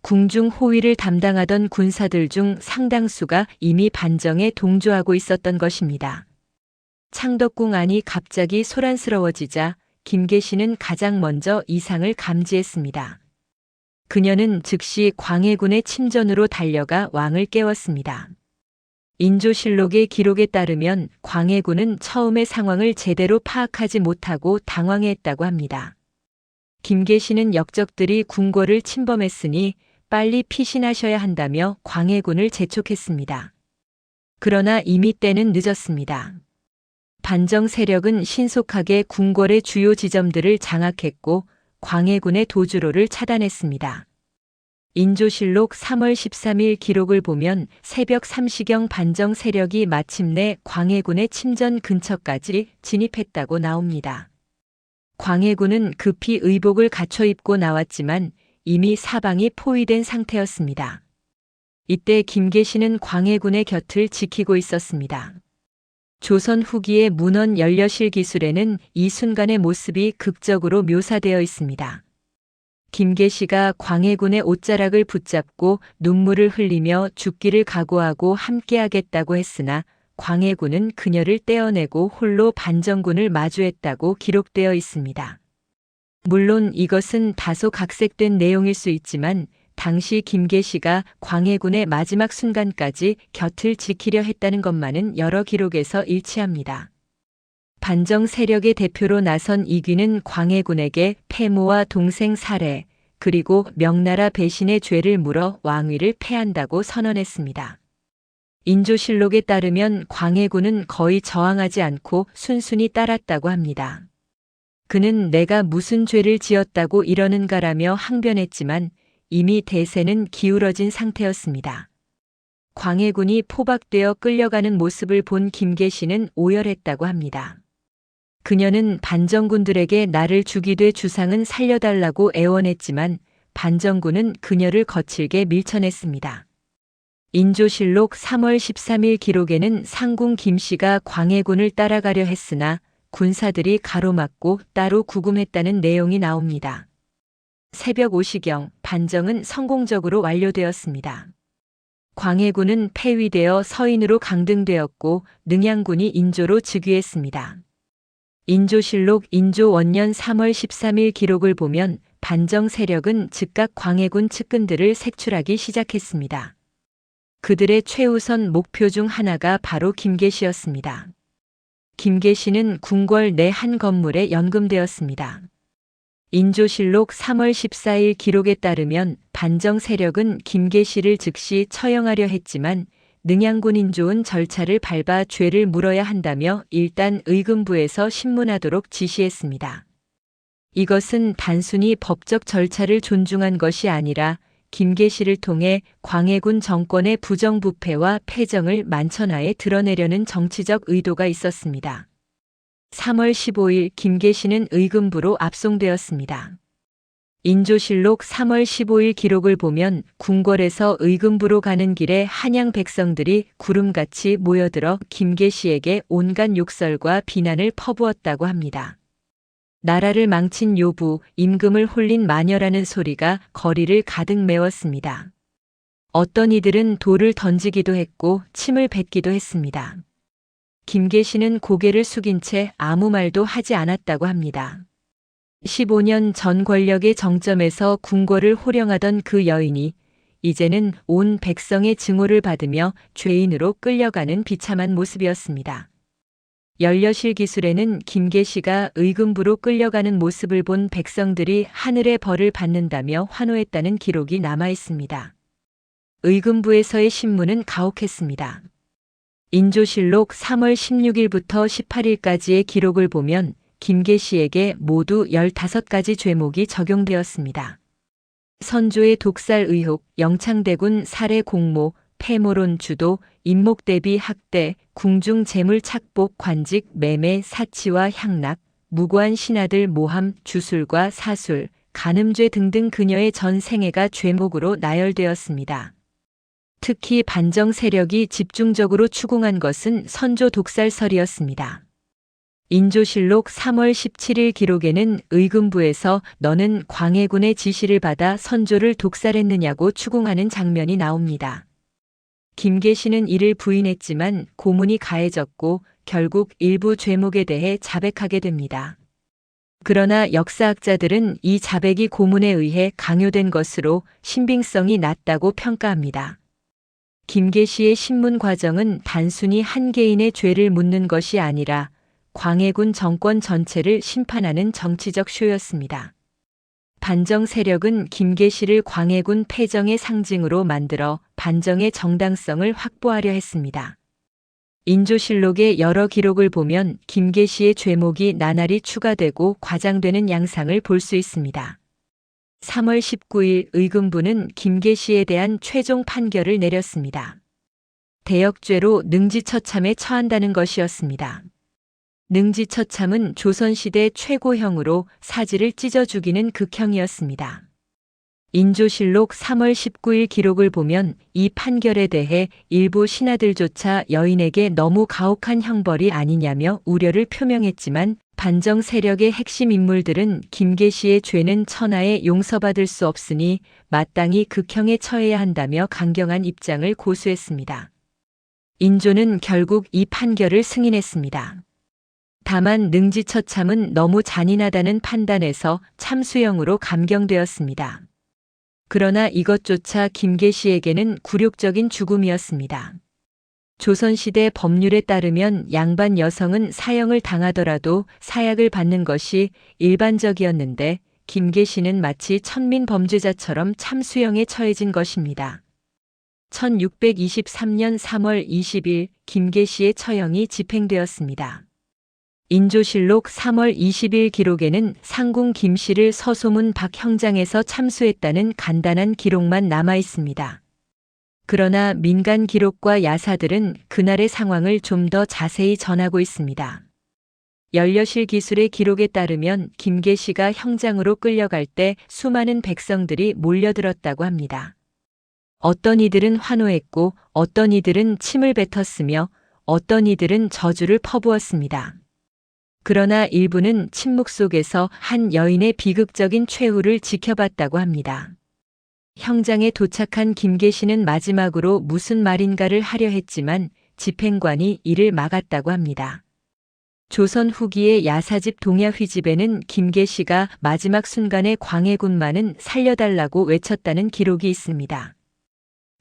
궁중 호위를 담당하던 군사들 중 상당수가 이미 반정에 동조하고 있었던 것입니다. 창덕궁 안이 갑자기 소란스러워지자 김계시는 가장 먼저 이상을 감지했습니다. 그녀는 즉시 광해군의 침전으로 달려가 왕을 깨웠습니다. 인조실록의 기록에 따르면 광해군은 처음의 상황을 제대로 파악하지 못하고 당황했다고 합니다. 김계시는 역적들이 궁궐을 침범했으니 빨리 피신하셔야 한다며 광해군을 재촉했습니다. 그러나 이미 때는 늦었습니다. 반정 세력은 신속하게 궁궐의 주요 지점들을 장악했고 광해군의 도주로를 차단했습니다. 인조실록 3월 13일 기록을 보면 새벽 3시경 반정 세력이 마침내 광해군의 침전 근처까지 진입했다고 나옵니다. 광해군은 급히 의복을 갖춰 입고 나왔지만 이미 사방이 포위된 상태였습니다. 이때 김계시는 광해군의 곁을 지키고 있었습니다. 조선 후기의 문헌 연려실 기술에는 이 순간의 모습이 극적으로 묘사되어 있습니다. 김계시가 광해군의 옷자락을 붙잡고 눈물을 흘리며 죽기를 각오하고 함께하겠다고 했으나 광해군은 그녀를 떼어내고 홀로 반정군을 마주했다고 기록되어 있습니다. 물론 이것은 다소 각색된 내용일 수 있지만 당시 김계시가 광해군의 마지막 순간까지 곁을 지키려 했다는 것만은 여러 기록에서 일치합니다. 반정 세력의 대표로 나선 이귀는 광해군에게 패모와 동생 살해, 그리고 명나라 배신의 죄를 물어 왕위를 패한다고 선언했습니다. 인조실록에 따르면 광해군은 거의 저항하지 않고 순순히 따랐다고 합니다. 그는 내가 무슨 죄를 지었다고 이러는가라며 항변했지만 이미 대세는 기울어진 상태였습니다. 광해군이 포박되어 끌려가는 모습을 본 김계시는 오열했다고 합니다. 그녀는 반정군들에게 나를 죽이되 주상은 살려달라고 애원했지만 반정군은 그녀를 거칠게 밀쳐냈습니다. 인조실록 3월 13일 기록에는 상궁 김씨가 광해군을 따라가려 했으나 군사들이 가로막고 따로 구금했다는 내용이 나옵니다. 새벽 5시경 반정은 성공적으로 완료되었습니다. 광해군은 폐위되어 서인으로 강등되었고 능양군이 인조로 즉위했습니다. 인조실록 인조 원년 3월 13일 기록을 보면 반정 세력은 즉각 광해군 측근들을 색출하기 시작했습니다. 그들의 최우선 목표 중 하나가 바로 김계시였습니다. 김계시는 궁궐 내 한 건물에 연금되었습니다. 인조실록 3월 14일 기록에 따르면 반정 세력은 김계시를 즉시 처형하려 했지만 능양군 인조는 절차를 밟아 죄를 물어야 한다며 일단 의금부에서 신문하도록 지시했습니다. 이것은 단순히 법적 절차를 존중한 것이 아니라 김계시를 통해 광해군 정권의 부정부패와 패정을 만천하에 드러내려는 정치적 의도가 있었습니다. 3월 15일 김계시는 의금부로 압송되었습니다. 인조실록 3월 15일 기록을 보면 궁궐에서 의금부로 가는 길에 한양 백성들이 구름같이 모여들어 김계시에게 온갖 욕설과 비난을 퍼부었다고 합니다. 나라를 망친 요부, 임금을 홀린 마녀라는 소리가 거리를 가득 메웠습니다. 어떤 이들은 돌을 던지기도 했고 침을 뱉기도 했습니다. 김계시는 고개를 숙인 채 아무 말도 하지 않았다고 합니다. 15년 전 권력의 정점에서 궁궐을 호령하던 그 여인이 이제는 온 백성의 증오를 받으며 죄인으로 끌려가는 비참한 모습이었습니다. 연려실 기술에는 김계시가 의금부로 끌려가는 모습을 본 백성들이 하늘의 벌을 받는다며 환호했다는 기록이 남아 있습니다. 의금부에서의 신문은 가혹했습니다. 인조실록 3월 16일부터 18일까지의 기록을 보면 김계시에게 모두 15가지 죄목이 적용되었습니다. 선조의 독살 의혹, 영창대군 살해 공모, 패모론 주도, 임목대비 학대, 궁중 재물 착복 관직 매매 사치와 향락, 무고한 신하들 모함 주술과 사술, 간음죄 등등 그녀의 전 생애가 죄목으로 나열되었습니다. 특히 반정 세력이 집중적으로 추궁한 것은 선조 독살설이었습니다. 인조실록 3월 17일 기록에는 의금부에서 너는 광해군의 지시를 받아 선조를 독살했느냐고 추궁하는 장면이 나옵니다. 김계시는 이를 부인했지만 고문이 가해졌고 결국 일부 죄목에 대해 자백하게 됩니다. 그러나 역사학자들은 이 자백이 고문에 의해 강요된 것으로 신빙성이 낮다고 평가합니다. 김계시의 신문 과정은 단순히 한 개인의 죄를 묻는 것이 아니라 광해군 정권 전체를 심판하는 정치적 쇼였습니다. 반정 세력은 김계시를 광해군 패정의 상징으로 만들어 반정의 정당성을 확보하려 했습니다. 인조실록의 여러 기록을 보면 김계시의 죄목이 나날이 추가되고 과장되는 양상을 볼 수 있습니다. 3월 19일 의금부는 김계시에 대한 최종 판결을 내렸습니다. 대역죄로 능지처참에 처한다는 것이었습니다. 능지처참은 조선시대 최고형으로 사지를 찢어 죽이는 극형이었습니다. 인조실록 3월 19일 기록을 보면 이 판결에 대해 일부 신하들조차 여인에게 너무 가혹한 형벌이 아니냐며 우려를 표명했지만 반정 세력의 핵심 인물들은 김계시의 죄는 천하에 용서받을 수 없으니 마땅히 극형에 처해야 한다며 강경한 입장을 고수했습니다. 인조는 결국 이 판결을 승인했습니다. 다만 능지처참은 너무 잔인하다는 판단에서 참수형으로 감경되었습니다. 그러나 이것조차 김계시에게는 굴욕적인 죽음이었습니다. 조선시대 법률에 따르면 양반 여성은 사형을 당하더라도 사약을 받는 것이 일반적이었는데 김계시는 마치 천민 범죄자처럼 참수형에 처해진 것입니다. 1623년 3월 20일 김계시의 처형이 집행되었습니다. 인조실록 3월 20일 기록에는 상궁 김씨를 서소문 박형장에서 참수했다는 간단한 기록만 남아 있습니다. 그러나 민간 기록과 야사들은 그날의 상황을 좀 더 자세히 전하고 있습니다. 연려실 기술의 기록에 따르면 김계시가 형장으로 끌려갈 때 수많은 백성들이 몰려들었다고 합니다. 어떤 이들은 환호했고 어떤 이들은 침을 뱉었으며 어떤 이들은 저주를 퍼부었습니다. 그러나 일부는 침묵 속에서 한 여인의 비극적인 최후를 지켜봤다고 합니다. 형장에 도착한 김계시는 마지막으로 무슨 말인가를 하려 했지만 집행관이 이를 막았다고 합니다. 조선 후기의 야사집 동야휘집에는 김계시가 마지막 순간에 광해군만은 살려달라고 외쳤다는 기록이 있습니다.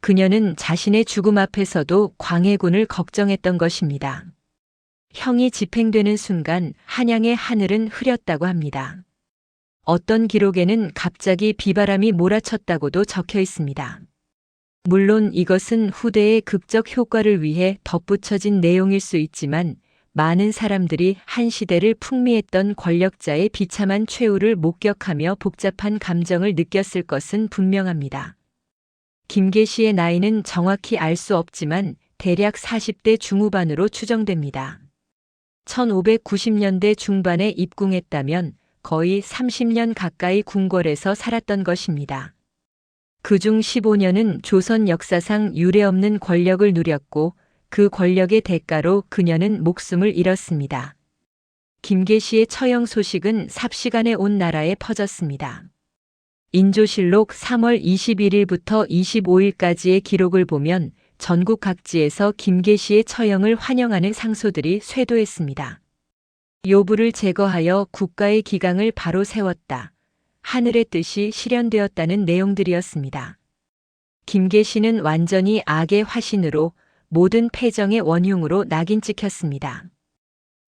그녀는 자신의 죽음 앞에서도 광해군을 걱정했던 것입니다. 형이 집행되는 순간 한양의 하늘은 흐렸다고 합니다. 어떤 기록에는 갑자기 비바람이 몰아쳤다고도 적혀 있습니다. 물론 이것은 후대의 극적 효과를 위해 덧붙여진 내용일 수 있지만 많은 사람들이 한 시대를 풍미했던 권력자의 비참한 최후를 목격하며 복잡한 감정을 느꼈을 것은 분명합니다. 김계시의 나이는 정확히 알 수 없지만 대략 40대 중후반으로 추정됩니다. 1590년대 중반에 입궁했다면 거의 30년 가까이 궁궐에서 살았던 것입니다. 그중 15년은 조선 역사상 유례없는 권력을 누렸고 그 권력의 대가로 그녀는 목숨을 잃었습니다. 김계시의 처형 소식은 삽시간에 온 나라에 퍼졌습니다. 인조실록 3월 21일부터 25일까지의 기록을 보면 전국 각지에서 김계시의 처형을 환영하는 상소들이 쇄도했습니다. 요부를 제거하여 국가의 기강을 바로 세웠다. 하늘의 뜻이 실현되었다는 내용들이었습니다. 김계시는 완전히 악의 화신으로 모든 패정의 원흉으로 낙인 찍혔습니다.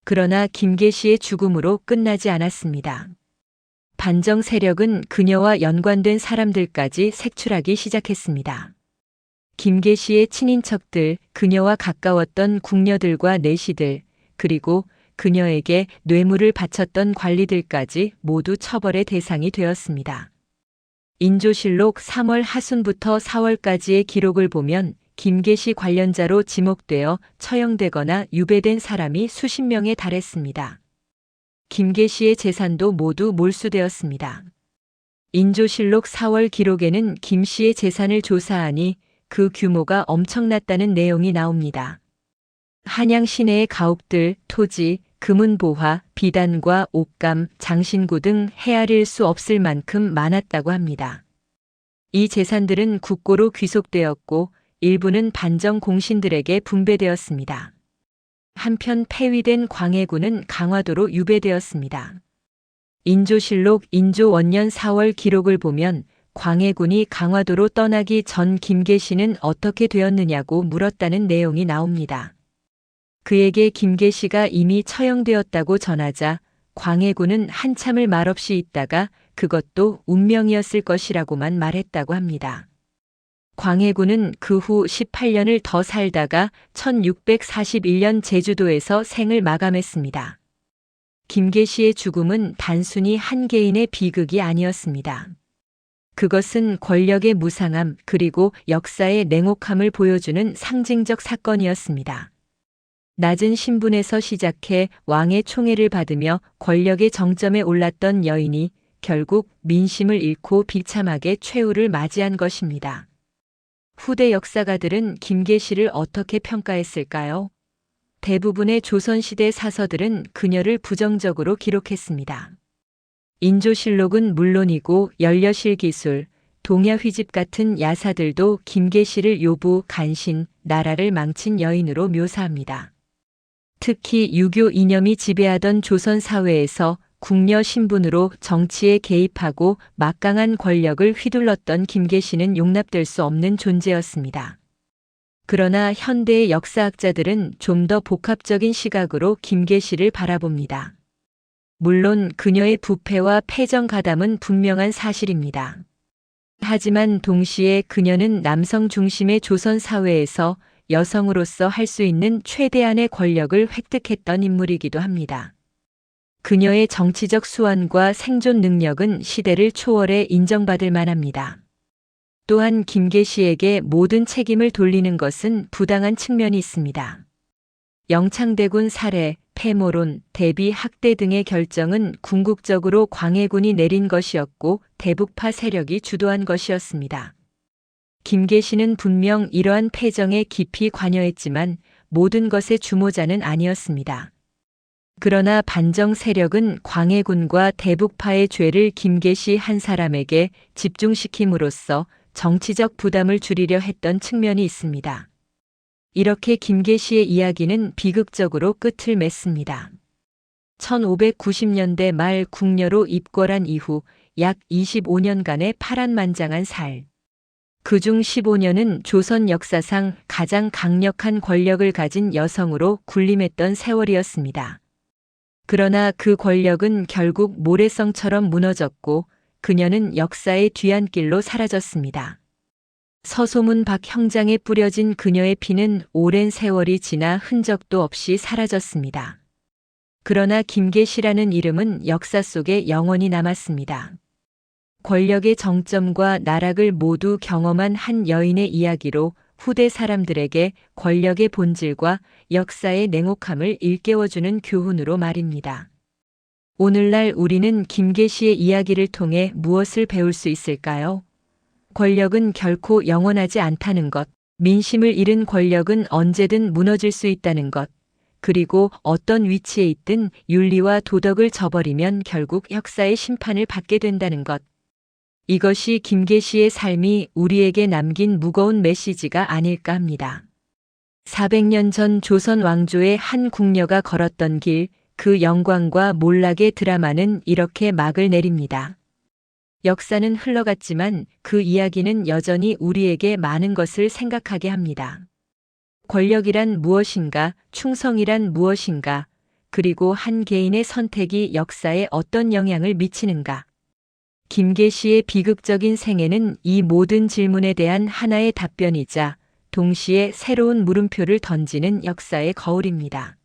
그러나 김계시의 죽음으로 끝나지 않았습니다. 반정 세력은 그녀와 연관된 사람들까지 색출하기 시작했습니다. 김계시의 친인척들, 그녀와 가까웠던 궁녀들과 내시들, 그리고 그녀에게 뇌물을 바쳤던 관리들까지 모두 처벌의 대상이 되었습니다. 인조실록 3월 하순부터 4월까지의 기록을 보면 김계시 관련자로 지목되어 처형되거나 유배된 사람이 수십 명에 달했습니다. 김계시의 재산도 모두 몰수되었습니다. 인조실록 4월 기록에는 김씨의 재산을 조사하니 그 규모가 엄청났다는 내용이 나옵니다. 한양 시내의 가옥들, 토지, 금은보화, 비단과 옷감, 장신구 등 헤아릴 수 없을 만큼 많았다고 합니다. 이 재산들은 국고로 귀속되었고 일부는 반정 공신들에게 분배되었습니다. 한편 폐위된 광해군은 강화도로 유배되었습니다. 인조실록 인조원년 4월 기록을 보면 광해군이 강화도로 떠나기 전 김계시는 어떻게 되었느냐고 물었다는 내용이 나옵니다. 그에게 김계시가 이미 처형되었다고 전하자 광해군은 한참을 말없이 있다가 그것도 운명이었을 것이라고만 말했다고 합니다. 광해군은 그 후 18년을 더 살다가 1641년 제주도에서 생을 마감했습니다. 김계시의 죽음은 단순히 한 개인의 비극이 아니었습니다. 그것은 권력의 무상함 그리고 역사의 냉혹함을 보여주는 상징적 사건이었습니다. 낮은 신분에서 시작해 왕의 총애를 받으며 권력의 정점에 올랐던 여인이 결국 민심을 잃고 비참하게 최후를 맞이한 것입니다. 후대 역사가들은 김계시를 어떻게 평가했을까요? 대부분의 조선시대 사서들은 그녀를 부정적으로 기록했습니다. 인조실록은 물론이고 연려실기술, 동야휘집 같은 야사들도 김계시를 요부, 간신, 나라를 망친 여인으로 묘사합니다. 특히 유교 이념이 지배하던 조선 사회에서 궁녀 신분으로 정치에 개입하고 막강한 권력을 휘둘렀던 김계시는 용납될 수 없는 존재였습니다. 그러나 현대의 역사학자들은 좀 더 복합적인 시각으로 김계시를 바라봅니다. 물론 그녀의 부패와 패정 가담은 분명한 사실입니다. 하지만 동시에 그녀는 남성 중심의 조선 사회에서 여성으로서 할 수 있는 최대한의 권력을 획득했던 인물이기도 합니다. 그녀의 정치적 수완과 생존 능력은 시대를 초월해 인정받을 만합니다. 또한 김계시에게 모든 책임을 돌리는 것은 부당한 측면이 있습니다. 영창대군 살해, 패모론, 대비 학대 등의 결정은 궁극적으로 광해군이 내린 것이었고 대북파 세력이 주도한 것이었습니다. 김계시는 분명 이러한 패정에 깊이 관여했지만 모든 것의 주모자는 아니었습니다. 그러나 반정 세력은 광해군과 대북파의 죄를 김계시 한 사람에게 집중시킴으로써 정치적 부담을 줄이려 했던 측면이 있습니다. 이렇게 김계시의 이야기는 비극적으로 끝을 맺습니다. 1590년대 말 궁녀로 입궐한 이후 약 25년간의 파란만장한 살. 그중 15년은 조선 역사상 가장 강력한 권력을 가진 여성으로 군림했던 세월이었습니다. 그러나 그 권력은 결국 모래성처럼 무너졌고 그녀는 역사의 뒤안길로 사라졌습니다. 서소문 박 형장에 뿌려진 그녀의 피는 오랜 세월이 지나 흔적도 없이 사라졌습니다. 그러나 김계시라는 이름은 역사 속에 영원히 남았습니다. 권력의 정점과 나락을 모두 경험한 한 여인의 이야기로 후대 사람들에게 권력의 본질과 역사의 냉혹함을 일깨워주는 교훈으로 말입니다. 오늘날 우리는 김계시의 이야기를 통해 무엇을 배울 수 있을까요? 권력은 결코 영원하지 않다는 것, 민심을 잃은 권력은 언제든 무너질 수 있다는 것, 그리고 어떤 위치에 있든 윤리와 도덕을 저버리면 결국 역사의 심판을 받게 된다는 것. 이것이 김계시의 삶이 우리에게 남긴 무거운 메시지가 아닐까 합니다. 400년 전 조선 왕조의 한 궁녀가 걸었던 길, 그 영광과 몰락의 드라마는 이렇게 막을 내립니다. 역사는 흘러갔지만 그 이야기는 여전히 우리에게 많은 것을 생각하게 합니다. 권력이란 무엇인가, 충성이란 무엇인가, 그리고 한 개인의 선택이 역사에 어떤 영향을 미치는가. 김계시의 비극적인 생애는 이 모든 질문에 대한 하나의 답변이자 동시에 새로운 물음표를 던지는 역사의 거울입니다.